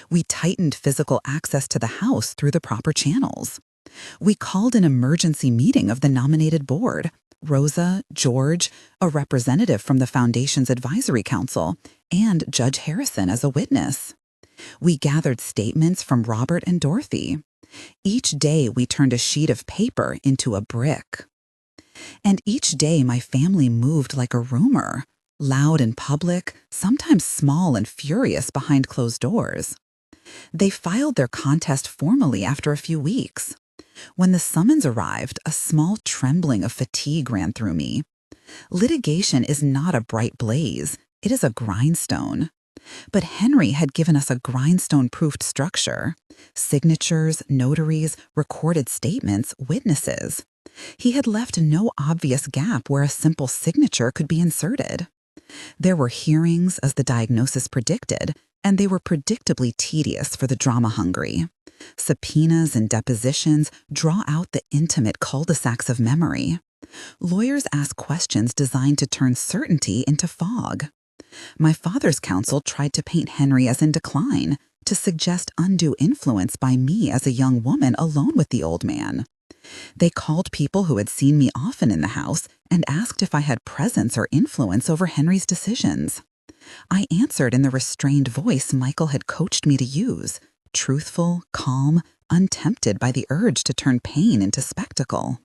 We tightened physical access to the house through the proper channels. We called an emergency meeting of the nominated board, Rosa, George, a representative from the Foundation's advisory council, and Judge Harrison as a witness. We gathered statements from Robert and Dorothy. Each day we turned a sheet of paper into a brick. And each day my family moved like a rumor, loud in public, sometimes small and furious behind closed doors. They filed their contest formally after a few weeks. When the summons arrived, a small trembling of fatigue ran through me. Litigation is not a bright blaze, it is a grindstone. But Henry had given us a grindstone-proofed structure: signatures, notaries, recorded statements, witnesses. He had left no obvious gap where a simple signature could be inserted. There were hearings, as the diagnosis predicted, and they were predictably tedious for the drama-hungry. Subpoenas and depositions draw out the intimate cul-de-sacs of memory. Lawyers ask questions designed to turn certainty into fog. My father's counsel tried to paint Henry as in decline, to suggest undue influence by me as a young woman alone with the old man. They called people who had seen me often in the house and asked if I had presence or influence over Henry's decisions. I answered in the restrained voice Michael had coached me to use, truthful, calm, untempted by the urge to turn pain into spectacle.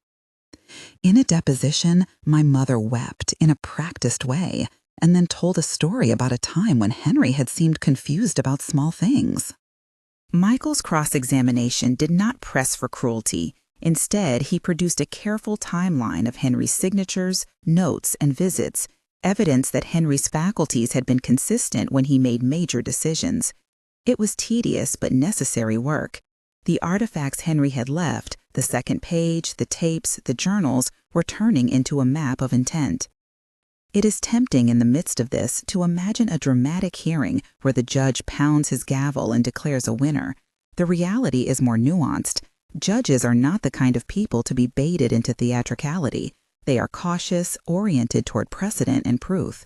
In a deposition, my mother wept in a practiced way, and then told a story about a time when Henry had seemed confused about small things. Michael's cross-examination did not press for cruelty. Instead, he produced a careful timeline of Henry's signatures, notes, and visits, evidence that Henry's faculties had been consistent when he made major decisions. It was tedious but necessary work. The artifacts Henry had left, the second page, the tapes, the journals, were turning into a map of intent. It is tempting in the midst of this to imagine a dramatic hearing where the judge pounds his gavel and declares a winner. The reality is more nuanced. Judges are not the kind of people to be baited into theatricality. They are cautious, oriented toward precedent and proof.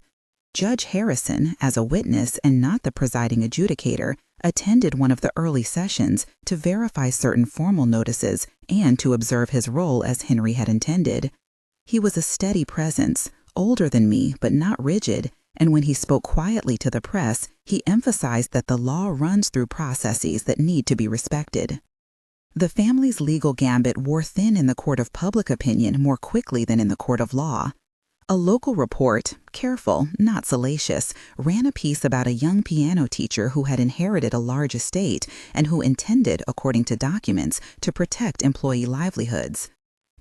Judge Harrison, as a witness and not the presiding adjudicator, attended one of the early sessions to verify certain formal notices and to observe his role as Henry had intended. He was a steady presence, older than me but not rigid, and when he spoke quietly to the press, he emphasized that the law runs through processes that need to be respected. The family's legal gambit wore thin in the court of public opinion more quickly than in the court of law. A local report, careful, not salacious, ran a piece about a young piano teacher who had inherited a large estate and who intended, according to documents, to protect employee livelihoods.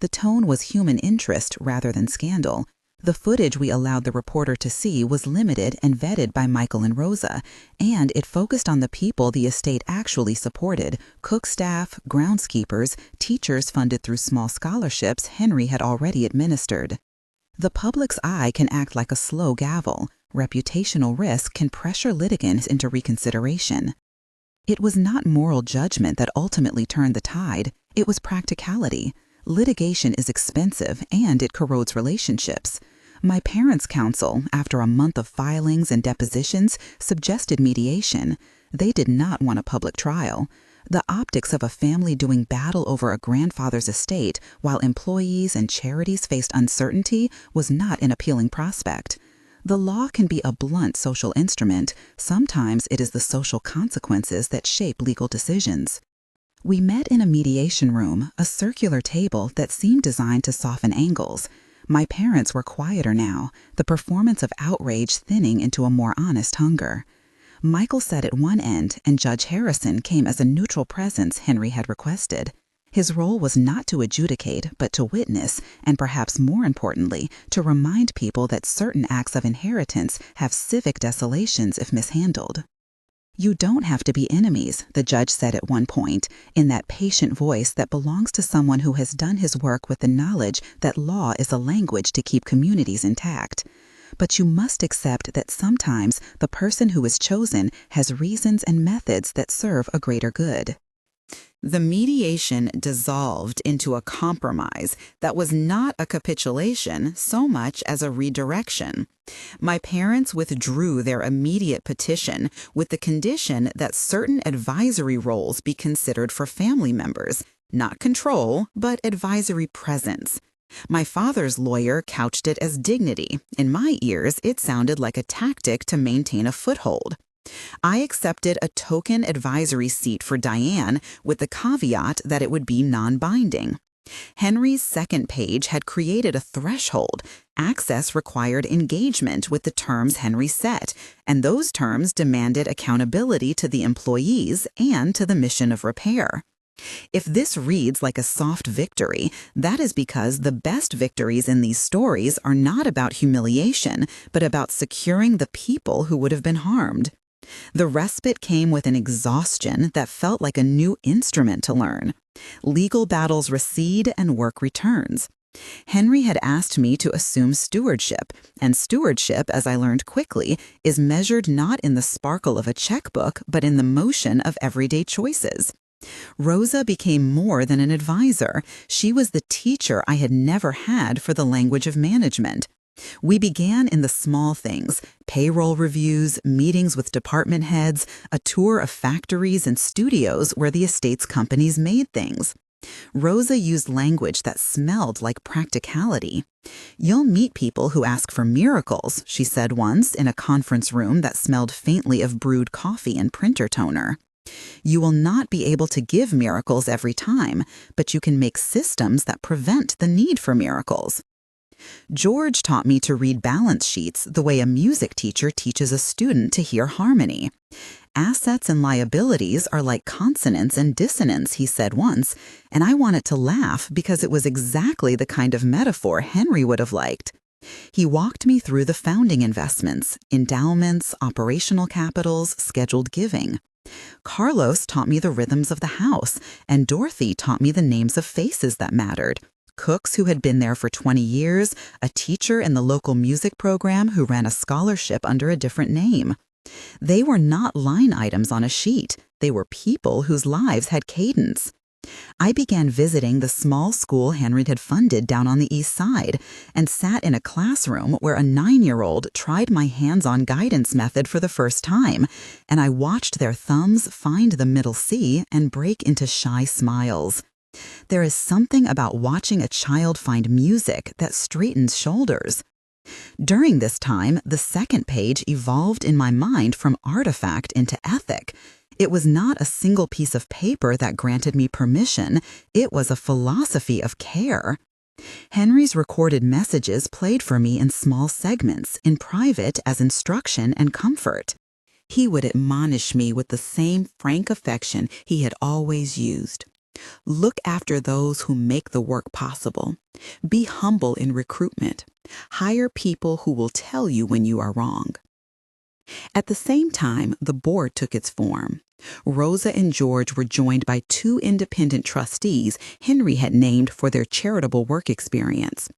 The tone was human interest rather than scandal. The footage we allowed the reporter to see was limited and vetted by Michael and Rosa, and it focused on the people the estate actually supported: cook staff, groundskeepers, teachers funded through small scholarships Henry had already administered. The public's eye can act like a slow gavel. Reputational risk can pressure litigants into reconsideration. It was not moral judgment that ultimately turned the tide. It was practicality. Litigation is expensive and it corrodes relationships. My parents' counsel, after a month of filings and depositions, suggested mediation. They did not want a public trial. The optics of a family doing battle over a grandfather's estate while employees and charities faced uncertainty was not an appealing prospect. The law can be a blunt social instrument. Sometimes it is the social consequences that shape legal decisions. We met in a mediation room, a circular table that seemed designed to soften angles. My parents were quieter now, the performance of outrage thinning into a more honest hunger. Michael sat at one end, and Judge Harrison came as a neutral presence Henry had requested. His role was not to adjudicate, but to witness, and perhaps more importantly, to remind people that certain acts of inheritance have civic desolations if mishandled. "You don't have to be enemies," the judge said at one point, in that patient voice that belongs to someone who has done his work with the knowledge that law is a language to keep communities intact. But you must accept that sometimes the person who is chosen has reasons and methods that serve a greater good. The mediation dissolved into a compromise that was not a capitulation so much as a redirection. My parents withdrew their immediate petition with the condition that certain advisory roles be considered for family members, not control, but advisory presence. My father's lawyer couched it as dignity. In my ears, it sounded like a tactic to maintain a foothold. I accepted a token advisory seat for Diane with the caveat that it would be non-binding. Henry's second page had created a threshold. Access required engagement with the terms Henry set, and those terms demanded accountability to the employees and to the mission of repair. If this reads like a soft victory, that is because the best victories in these stories are not about humiliation, but about securing the people who would have been harmed. The respite came with an exhaustion that felt like a new instrument to learn. Legal battles recede and work returns. Henry had asked me to assume stewardship, and stewardship, as I learned quickly, is measured not in the sparkle of a checkbook, but in the motion of everyday choices. Rosa became more than an advisor. She was the teacher I had never had for the language of management. We began in the small things: payroll reviews, meetings with department heads, a tour of factories and studios where the estate's companies made things. Rosa used language that smelled like practicality. "You'll meet people who ask for miracles," she said once in a conference room that smelled faintly of brewed coffee and printer toner. "You will not be able to give miracles every time, but you can make systems that prevent the need for miracles." George taught me to read balance sheets the way a music teacher teaches a student to hear harmony. Assets and liabilities are like consonance and dissonance, he said once, and I wanted to laugh because it was exactly the kind of metaphor Henry would have liked. He walked me through the founding investments, endowments, operational capitals, scheduled giving. Carlos taught me the rhythms of the house, and Dorothy taught me the names of faces that mattered. Cooks who had been there for 20 years, a teacher in the local music program who ran a scholarship under a different name. They were not line items on a sheet. They were people whose lives had cadence. I began visiting the small school Henry had funded down on the east side and sat in a classroom where a 9-year-old tried my hands-on guidance method for the first time, and I watched their thumbs find the middle C and break into shy smiles. There is something about watching a child find music that straightens shoulders. During this time, the second page evolved in my mind from artifact into ethic. It was not a single piece of paper that granted me permission. It was a philosophy of care. Henry's recorded messages played for me in small segments, in private as instruction and comfort. He would admonish me with the same frank affection he had always used. Look after those who make the work possible. Be humble in recruitment. Hire people who will tell you when you are wrong. At the same time, the board took its form. Rosa and George were joined by 2 independent trustees Henry had named for their charitable work experience.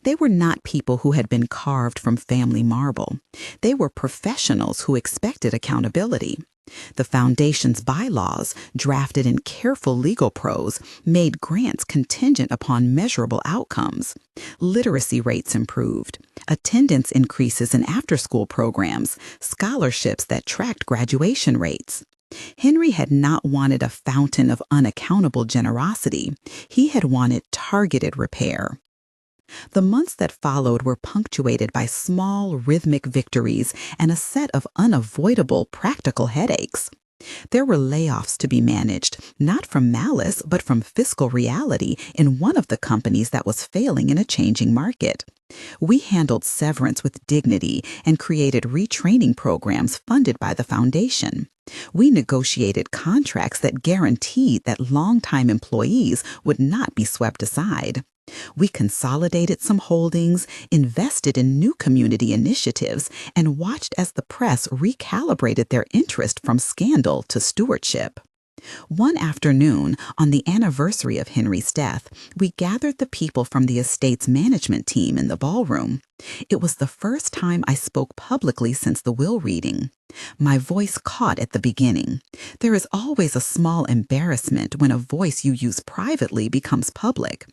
They were not people who had been carved from family marble. They were professionals who expected accountability. The foundation's bylaws, drafted in careful legal prose, made grants contingent upon measurable outcomes. Literacy rates improved, attendance increases in after-school programs, scholarships that tracked graduation rates. Henry had not wanted a fountain of unaccountable generosity. He had wanted targeted repair. The months that followed were punctuated by small, rhythmic victories and a set of unavoidable practical headaches. There were layoffs to be managed, not from malice, but from fiscal reality in one of the companies that was failing in a changing market. We handled severance with dignity and created retraining programs funded by the foundation. We negotiated contracts that guaranteed that longtime employees would not be swept aside. We consolidated some holdings, invested in new community initiatives, and watched as the press recalibrated their interest from scandal to stewardship. One afternoon, on the anniversary of Henry's death, we gathered the people from the estate's management team in the ballroom. It was the first time I spoke publicly since the will reading. My voice caught at the beginning. There is always a small embarrassment when a voice you use privately becomes public.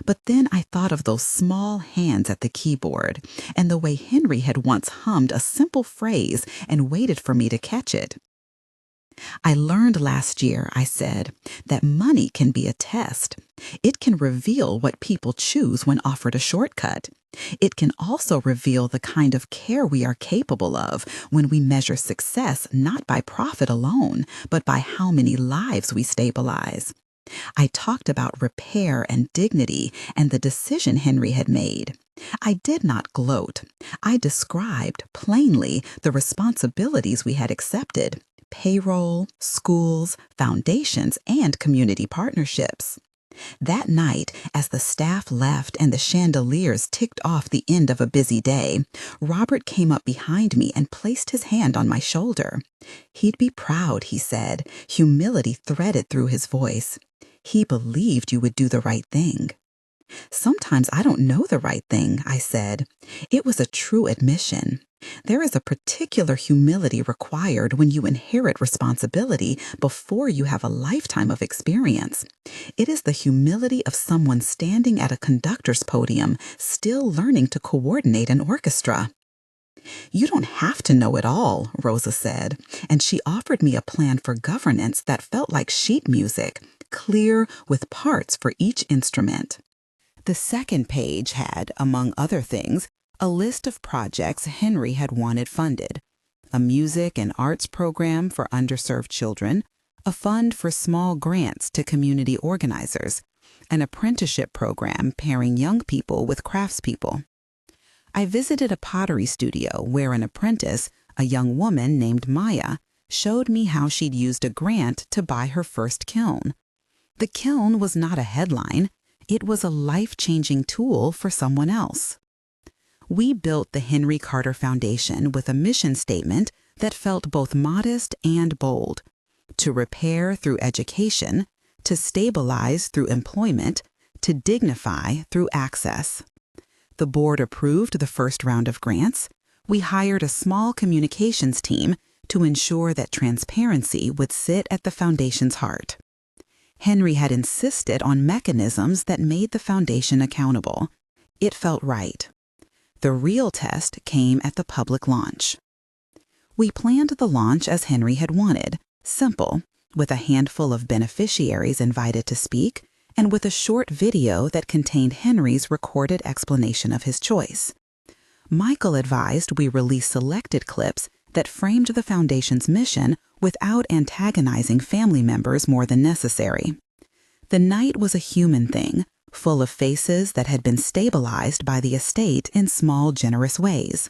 But then I thought of those small hands at the keyboard and the way Henry had once hummed a simple phrase and waited for me to catch it. I learned last year, I said, that money can be a test. It can reveal what people choose when offered a shortcut. It can also reveal the kind of care we are capable of when we measure success not by profit alone, but by how many lives we stabilize. I talked about repair and dignity and the decision Henry had made. I did not gloat. I described plainly the responsibilities we had accepted: payroll, schools, foundations, and community partnerships. That night, as the staff left and the chandeliers ticked off the end of a busy day, Robert came up behind me and placed his hand on my shoulder. He'd be proud, he said, humility threaded through his voice. He believed you would do the right thing. Sometimes I don't know the right thing, I said. It was a true admission. There is a particular humility required when you inherit responsibility before you have a lifetime of experience. It is the humility of someone standing at a conductor's podium, still learning to coordinate an orchestra. You don't have to know it all, Rosa said, and she offered me a plan for governance that felt like sheet music, clear with parts for each instrument. The second page had, among other things, a list of projects Henry had wanted funded: a music and arts program for underserved children, a fund for small grants to community organizers, an apprenticeship program pairing young people with craftspeople. I visited a pottery studio where an apprentice, a young woman named Maya, showed me how she'd used a grant to buy her first kiln. The kiln was not a headline. It was a life-changing tool for someone else. We built the Henry Carter Foundation with a mission statement that felt both modest and bold: to repair through education, to stabilize through employment, to dignify through access. The board approved the first round of grants. We hired a small communications team to ensure that transparency would sit at the foundation's heart. Henry had insisted on mechanisms that made the foundation accountable. It felt right. The real test came at the public launch. We planned the launch as Henry had wanted, simple, with a handful of beneficiaries invited to speak, and with a short video that contained Henry's recorded explanation of his choice. Michael advised we release selected clips that framed the foundation's mission without antagonizing family members more than necessary. The night was a human thing, full of faces that had been stabilized by the estate in small, generous ways.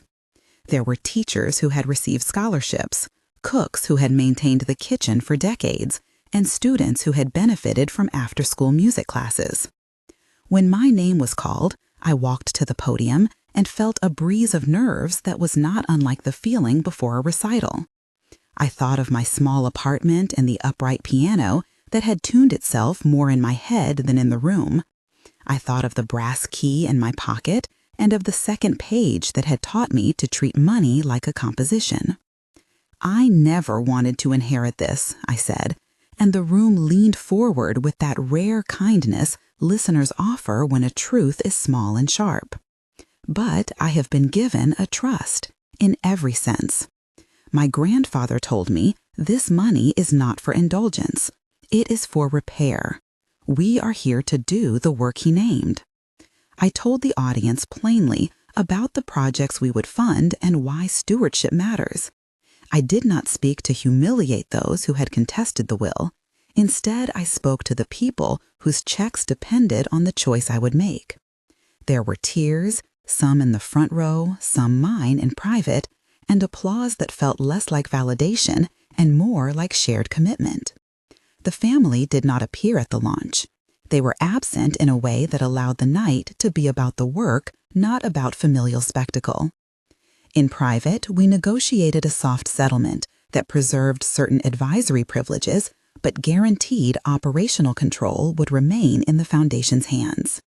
There were teachers who had received scholarships, cooks who had maintained the kitchen for decades, and students who had benefited from after-school music classes. When my name was called, I walked to the podium and felt a breeze of nerves that was not unlike the feeling before a recital. I thought of my small apartment and the upright piano that had tuned itself more in my head than in the room. I thought of the brass key in my pocket and of the second page that had taught me to treat money like a composition. I never wanted to inherit this, I said, and the room leaned forward with that rare kindness listeners offer when a truth is small and sharp. But I have been given a trust, in every sense. My grandfather told me this money is not for indulgence. It is for repair. We are here to do the work he named. I told the audience plainly about the projects we would fund and why stewardship matters. I did not speak to humiliate those who had contested the will. Instead, I spoke to the people whose checks depended on the choice I would make. There were tears, some in the front row, some mine in private, and applause that felt less like validation and more like shared commitment. The family did not appear at the launch. They were absent in a way that allowed the night to be about the work, not about familial spectacle. In private, we negotiated a soft settlement that preserved certain advisory privileges but guaranteed operational control would remain in the foundation's hands.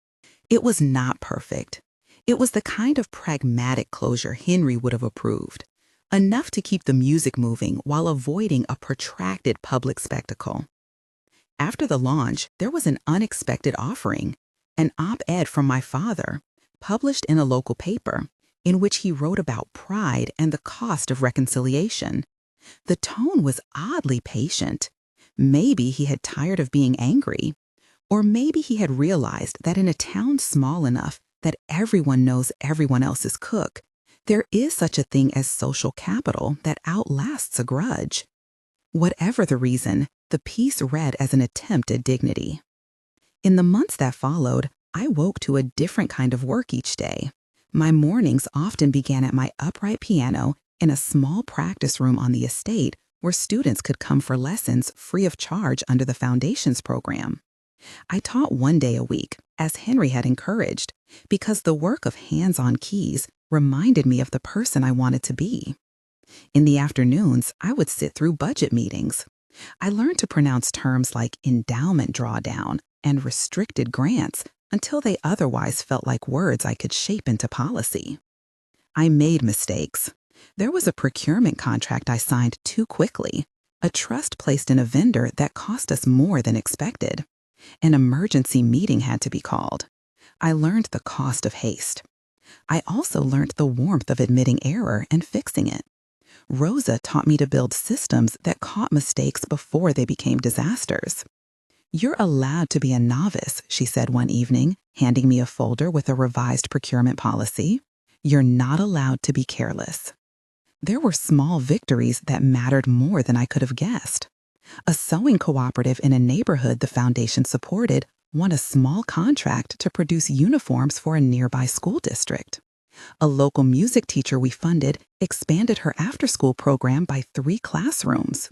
It was not perfect. It was the kind of pragmatic closure Henry would have approved, enough to keep the music moving while avoiding a protracted public spectacle. After the launch, there was an unexpected offering, an op-ed from my father, published in a local paper, in which he wrote about pride and the cost of reconciliation. The tone was oddly patient. Maybe he had tired of being angry, or maybe he had realized that in a town small enough that everyone knows everyone else's cook, there is such a thing as social capital that outlasts a grudge. Whatever the reason, the piece read as an attempt at dignity. In the months that followed, I woke to a different kind of work each day. My mornings often began at my upright piano in a small practice room on the estate where students could come for lessons free of charge under the Foundation's program. I taught one day a week, as Henry had encouraged, because the work of hands-on keys reminded me of the person I wanted to be. In the afternoons, I would sit through budget meetings. I learned to pronounce terms like endowment drawdown and restricted grants until they otherwise felt like words I could shape into policy. I made mistakes. There was a procurement contract I signed too quickly, a trust placed in a vendor that cost us more than expected. An emergency meeting had to be called. I learned the cost of haste. I also learned the warmth of admitting error and fixing it. Rosa taught me to build systems that caught mistakes before they became disasters. "You're allowed to be a novice," she said one evening, handing me a folder with a revised procurement policy. "You're not allowed to be careless." There were small victories that mattered more than I could have guessed. A sewing cooperative in a neighborhood the foundation supported won a small contract to produce uniforms for a nearby school district. A local music teacher we funded expanded her after-school program by 3 classrooms.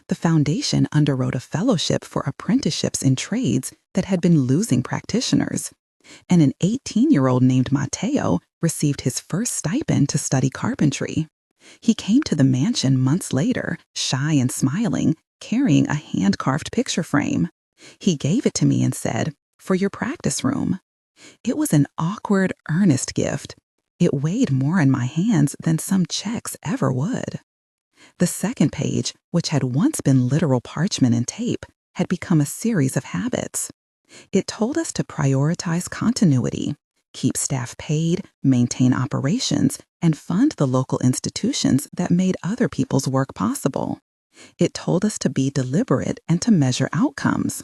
The foundation underwrote a fellowship for apprenticeships in trades that had been losing practitioners. And an 18-year-old named Mateo received his first stipend to study carpentry. He came to the mansion months later, shy and smiling, carrying a hand-carved picture frame. He gave it to me and said, "For your practice room." It was an awkward, earnest gift. It weighed more in my hands than some checks ever would. The second page, which had once been literal parchment and tape, had become a series of habits. It told us to prioritize continuity, keep staff paid, maintain operations, and fund the local institutions that made other people's work possible. It told us to be deliberate and to measure outcomes.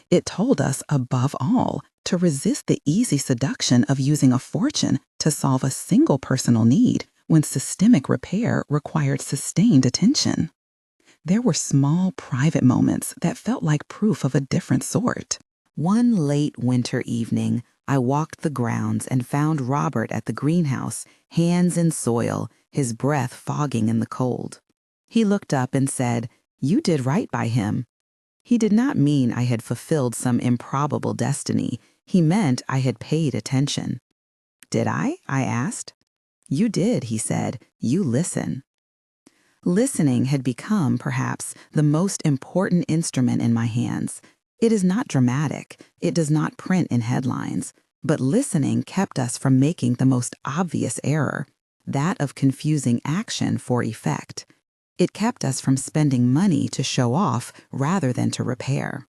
It told us, above all, to resist the easy seduction of using a fortune to solve a single personal need when systemic repair required sustained attention. There were small, private moments that felt like proof of a different sort. One late winter evening, I walked the grounds and found Robert at the greenhouse, hands in soil, his breath fogging in the cold. He looked up and said, "You did right by him." He did not mean I had fulfilled some improbable destiny. He meant I had paid attention. "Did I?" I asked. "You did," he said. "You listen." Listening had become, perhaps, the most important instrument in my hands. It is not dramatic. It does not print in headlines. But listening kept us from making the most obvious error, that of confusing action for effect. It kept us from spending money to show off rather than to repair.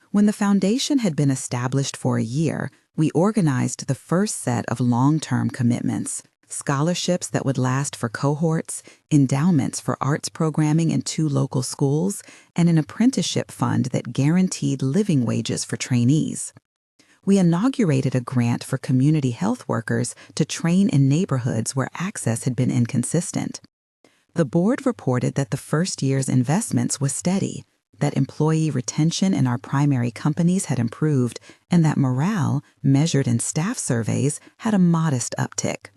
When the foundation had been established for a year, we organized the first set of long-term commitments: scholarships that would last for cohorts, endowments for arts programming in 2 local schools, and an apprenticeship fund that guaranteed living wages for trainees. We inaugurated a grant for community health workers to train in neighborhoods where access had been inconsistent. The board reported that the first year's investments was steady, that employee retention in our primary companies had improved, and that morale, measured in staff surveys, had a modest uptick.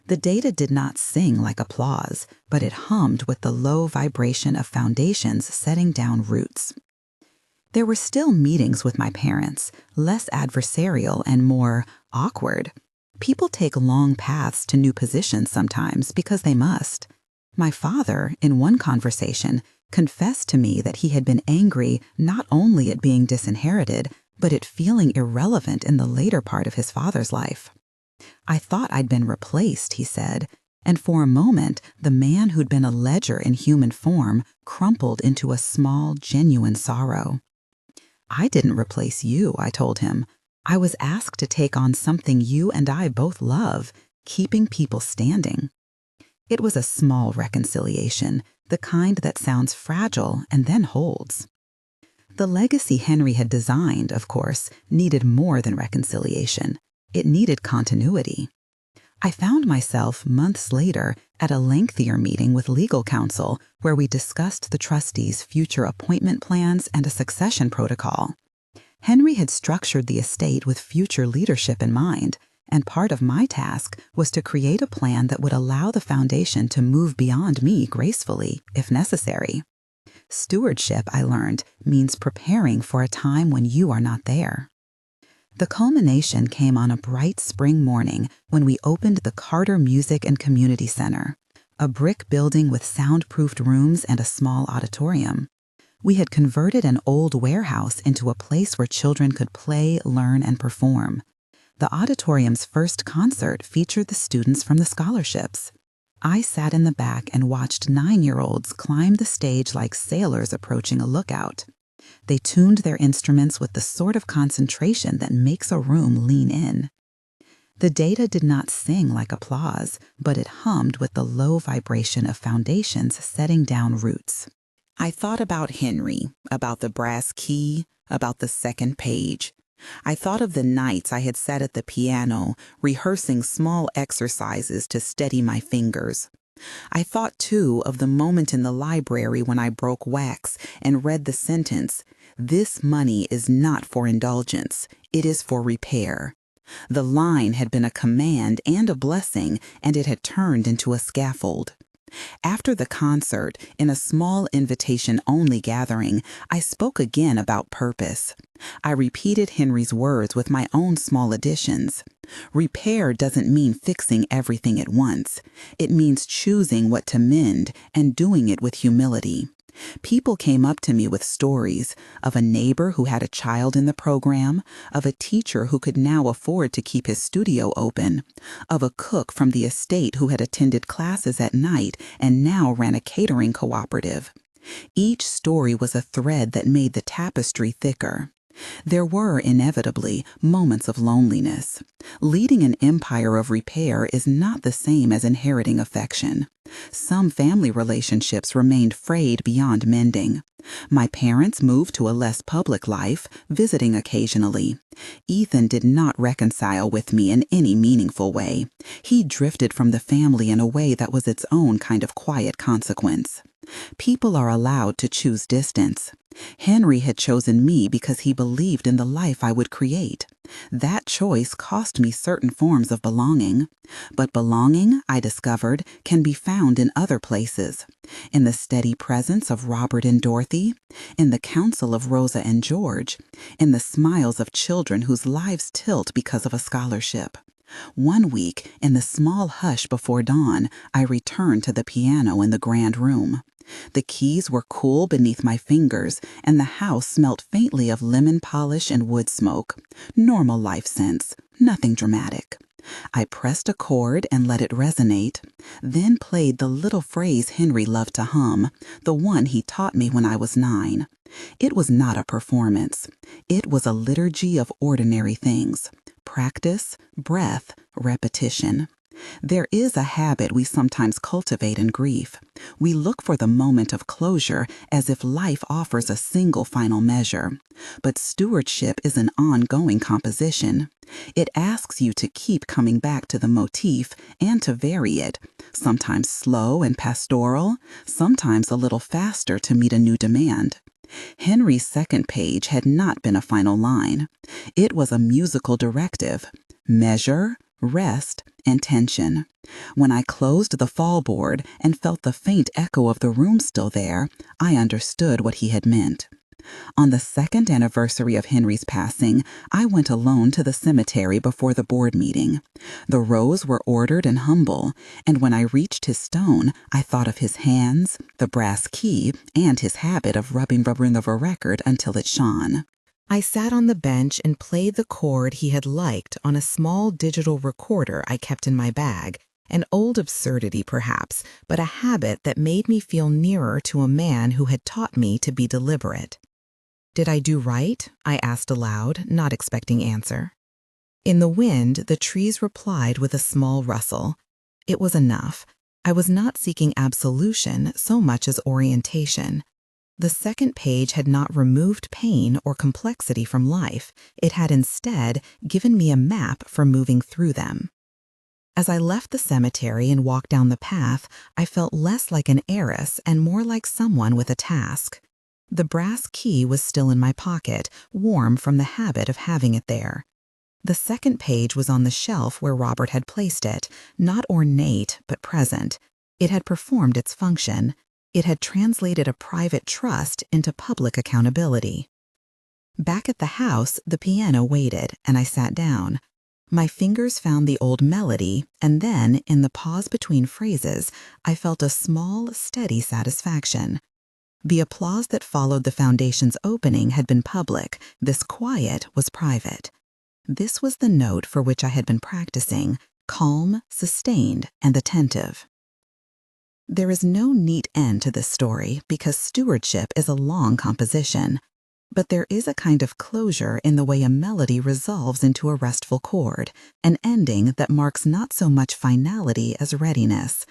The data did not sing like applause, but it hummed with the low vibration of foundations setting down roots. There were still meetings with my parents, less adversarial and more awkward. People take long paths to new positions sometimes because they must. My father, in one conversation, confessed to me that he had been angry not only at being disinherited, but at feeling irrelevant in the later part of his father's life. "I thought I'd been replaced," he said, and for a moment the man who'd been a ledger in human form crumpled into a small, genuine sorrow. "I didn't replace you," I told him. "I was asked to take on something you and I both love, keeping people standing." It was a small reconciliation, the kind that sounds fragile and then holds. The legacy Henry had designed, of course, needed more than reconciliation. It needed continuity. I found myself, months later, at a lengthier meeting with legal counsel where we discussed the trustees' future appointment plans and a succession protocol. Henry had structured the estate with future leadership in mind, and part of my task was to create a plan that would allow the foundation to move beyond me gracefully, if necessary. Stewardship, I learned, means preparing for a time when you are not there. The culmination came on a bright spring morning when we opened the Carter Music and Community Center, a brick building with soundproofed rooms and a small auditorium. We had converted an old warehouse into a place where children could play, learn, and perform. The auditorium's first concert featured the students from the scholarships. I sat in the back and watched 9-year-olds climb the stage like sailors approaching a lookout. They tuned their instruments with the sort of concentration that makes a room lean in. The data did not sing like applause, but it hummed with the low vibration of foundations setting down roots. I thought about Henry, about the brass key, about the second page. I thought of the nights I had sat at the piano, rehearsing small exercises to steady my fingers. I thought, too, of the moment in the library when I broke wax and read the sentence, "This money is not for indulgence, it is for repair." The line had been a command and a blessing, and it had turned into a scaffold. After the concert, in a small invitation-only gathering, I spoke again about purpose. I repeated Henry's words with my own small additions. Repair doesn't mean fixing everything at once. It means choosing what to mend and doing it with humility. People came up to me with stories of a neighbor who had a child in the program, of a teacher who could now afford to keep his studio open, of a cook from the estate who had attended classes at night and now ran a catering cooperative. Each story was a thread that made the tapestry thicker. There were, inevitably, moments of loneliness. Leading an empire of repair is not the same as inheriting affection. Some family relationships remained frayed beyond mending. My parents moved to a less public life, visiting occasionally. Ethan did not reconcile with me in any meaningful way. He drifted from the family in a way that was its own kind of quiet consequence. People are allowed to choose distance. Henry had chosen me because he believed in the life I would create. That choice cost me certain forms of belonging. But belonging, I discovered, can be found in other places. In the steady presence of Robert and Dorothy, in the counsel of Rosa and George, in the smiles of children whose lives tilt because of a scholarship. One week, in the small hush before dawn, I returned to the piano in the grand room. The keys were cool beneath my fingers, and the house smelt faintly of lemon polish and wood smoke. Normal life scents, nothing dramatic. I pressed a chord and let it resonate, then played the little phrase Henry loved to hum, the one he taught me when I was 9. It was not a performance. It was a liturgy of ordinary things. Practice, breath, repetition. There is a habit we sometimes cultivate in grief. We look for the moment of closure as if life offers a single final measure. But stewardship is an ongoing composition. It asks you to keep coming back to the motif and to vary it, sometimes slow and pastoral, sometimes a little faster to meet a new demand. Henry's second page had not been a final line. It was a musical directive. Measure, rest, and tension. When I closed the fallboard and felt the faint echo of the room still there, I understood what he had meant. On the 2nd anniversary of Henry's passing, I went alone to the cemetery before the board meeting. The rows were ordered and humble, and when I reached his stone, I thought of his hands, the brass key, and his habit of rubbing rubber in the record until it shone. I sat on the bench and played the chord he had liked on a small digital recorder I kept in my bag, an old absurdity perhaps, but a habit that made me feel nearer to a man who had taught me to be deliberate. "Did I do right?" I asked aloud, not expecting answer. In the wind, the trees replied with a small rustle. It was enough. I was not seeking absolution so much as orientation. The second page had not removed pain or complexity from life. It had instead given me a map for moving through them. As I left the cemetery and walked down the path, I felt less like an heiress and more like someone with a task. The brass key was still in my pocket, warm from the habit of having it there. The second page was on the shelf where Robert had placed it, not ornate but present. It had performed its function. It had translated a private trust into public accountability. Back at the house, the piano waited, and I sat down. My fingers found the old melody, and then, in the pause between phrases, I felt a small, steady satisfaction. The applause that followed the foundation's opening had been public. This quiet was private. This was the note for which I had been practicing, calm, sustained, and attentive. There is no neat end to this story because stewardship is a long composition, but there is a kind of closure in the way a melody resolves into a restful chord, an ending that marks not so much finality as readiness.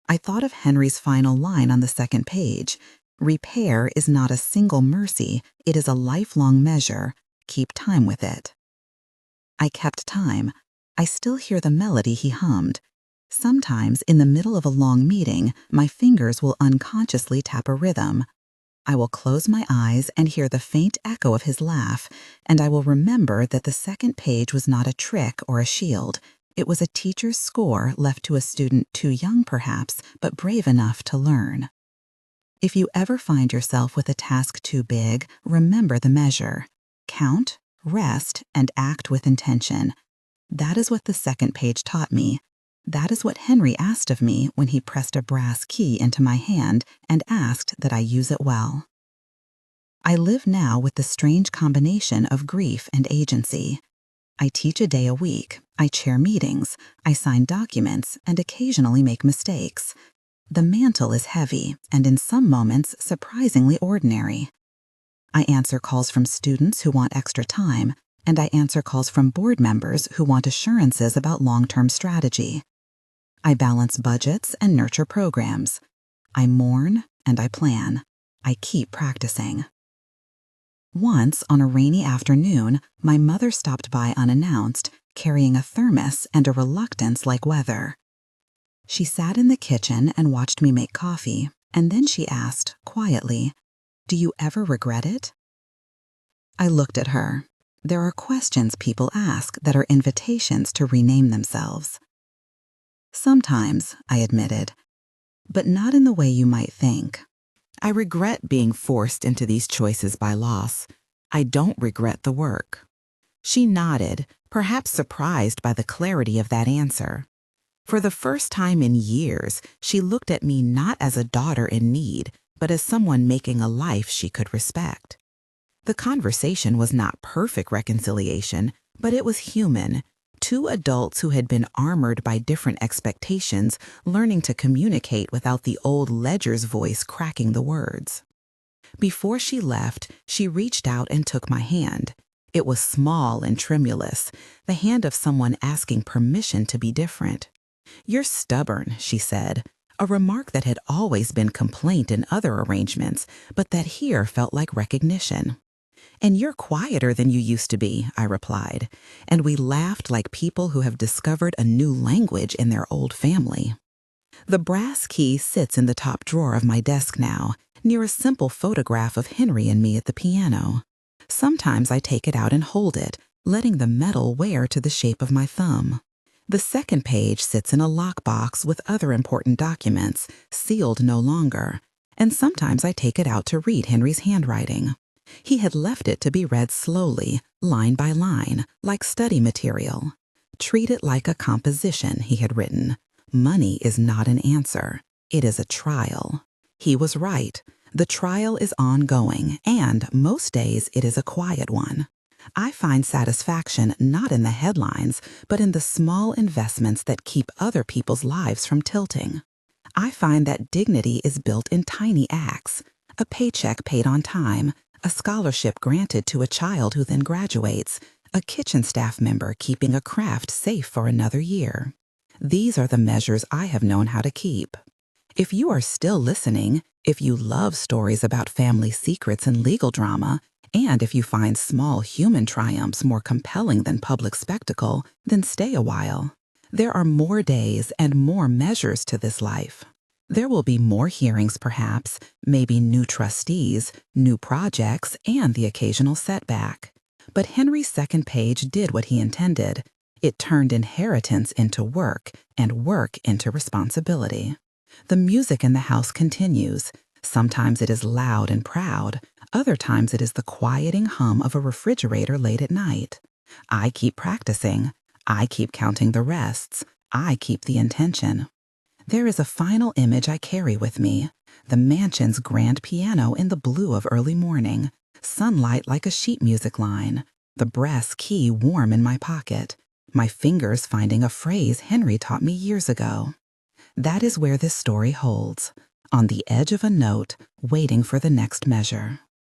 I thought of Henry's final line on the second page. Repair is not a single mercy, it is a lifelong measure. Keep time with it. I kept time. I still hear the melody he hummed. Sometimes, in the middle of a long meeting, my fingers will unconsciously tap a rhythm. I will close my eyes and hear the faint echo of his laugh, and I will remember that the second page was not a trick or a shield. It was a teacher's score left to a student too young, perhaps, but brave enough to learn. If you ever find yourself with a task too big, remember the measure. Count, rest, and act with intention. That is what the second page taught me. That is what Henry asked of me when he pressed a brass key into my hand and asked that I use it well. I live now with the strange combination of grief and agency. I teach a day a week, I chair meetings, I sign documents, and occasionally make mistakes. The mantle is heavy and in some moments surprisingly ordinary. I answer calls from students who want extra time, and I answer calls from board members who want assurances about long-term strategy. I balance budgets and nurture programs. I mourn and I plan. I keep practicing. Once, on a rainy afternoon, my mother stopped by unannounced, carrying a thermos and a reluctance like weather. She sat in the kitchen and watched me make coffee, and then she asked, quietly, "Do you ever regret it?" I looked at her. There are questions people ask that are invitations to rename themselves. Sometimes, I admitted, but not in the way you might think. I regret being forced into these choices by loss. I don't regret the work. She nodded, perhaps surprised by the clarity of that answer. For the first time in years, she looked at me not as a daughter in need, but as someone making a life she could respect. The conversation was not perfect reconciliation, but it was human. Two adults who had been armored by different expectations, learning to communicate without the old ledger's voice cracking the words. Before she left, she reached out and took my hand. It was small and tremulous, the hand of someone asking permission to be different. "You're stubborn," she said, a remark that had always been complaint in other arrangements, but that here felt like recognition. "And you're quieter than you used to be," I replied, and we laughed like people who have discovered a new language in their old family. The brass key sits in the top drawer of my desk now, near a simple photograph of Henry and me at the piano. Sometimes I take it out and hold it, letting the metal wear to the shape of my thumb. The second page sits in a lockbox with other important documents, sealed no longer, and sometimes I take it out to read Henry's handwriting. He had left it to be read slowly, line by line, like study material. "Treat it like a composition," he had written. "Money is not an answer. It is a trial." He was right. The trial is ongoing, and most days it is a quiet one. I find satisfaction not in the headlines, but in the small investments that keep other people's lives from tilting. I find that dignity is built in tiny acts: a paycheck paid on time, a scholarship granted to a child who then graduates, a kitchen staff member keeping a craft safe for another year. These are the measures I have known how to keep. If you are still listening, if you love stories about family secrets and legal drama, and if you find small human triumphs more compelling than public spectacle, then stay a while. There are more days and more measures to this life. There will be more hearings, perhaps, maybe new trustees, new projects, and the occasional setback. But Henry's second page did what he intended. It turned inheritance into work, and work into responsibility. The music in the house continues. Sometimes it is loud and proud. Other times it is the quieting hum of a refrigerator late at night. I keep practicing. I keep counting the rests. I keep the intention. There is a final image I carry with me: the mansion's grand piano in the blue of early morning, sunlight like a sheet music line, the brass key warm in my pocket, my fingers finding a phrase Henry taught me years ago. That is where this story holds, on the edge of a note, waiting for the next measure.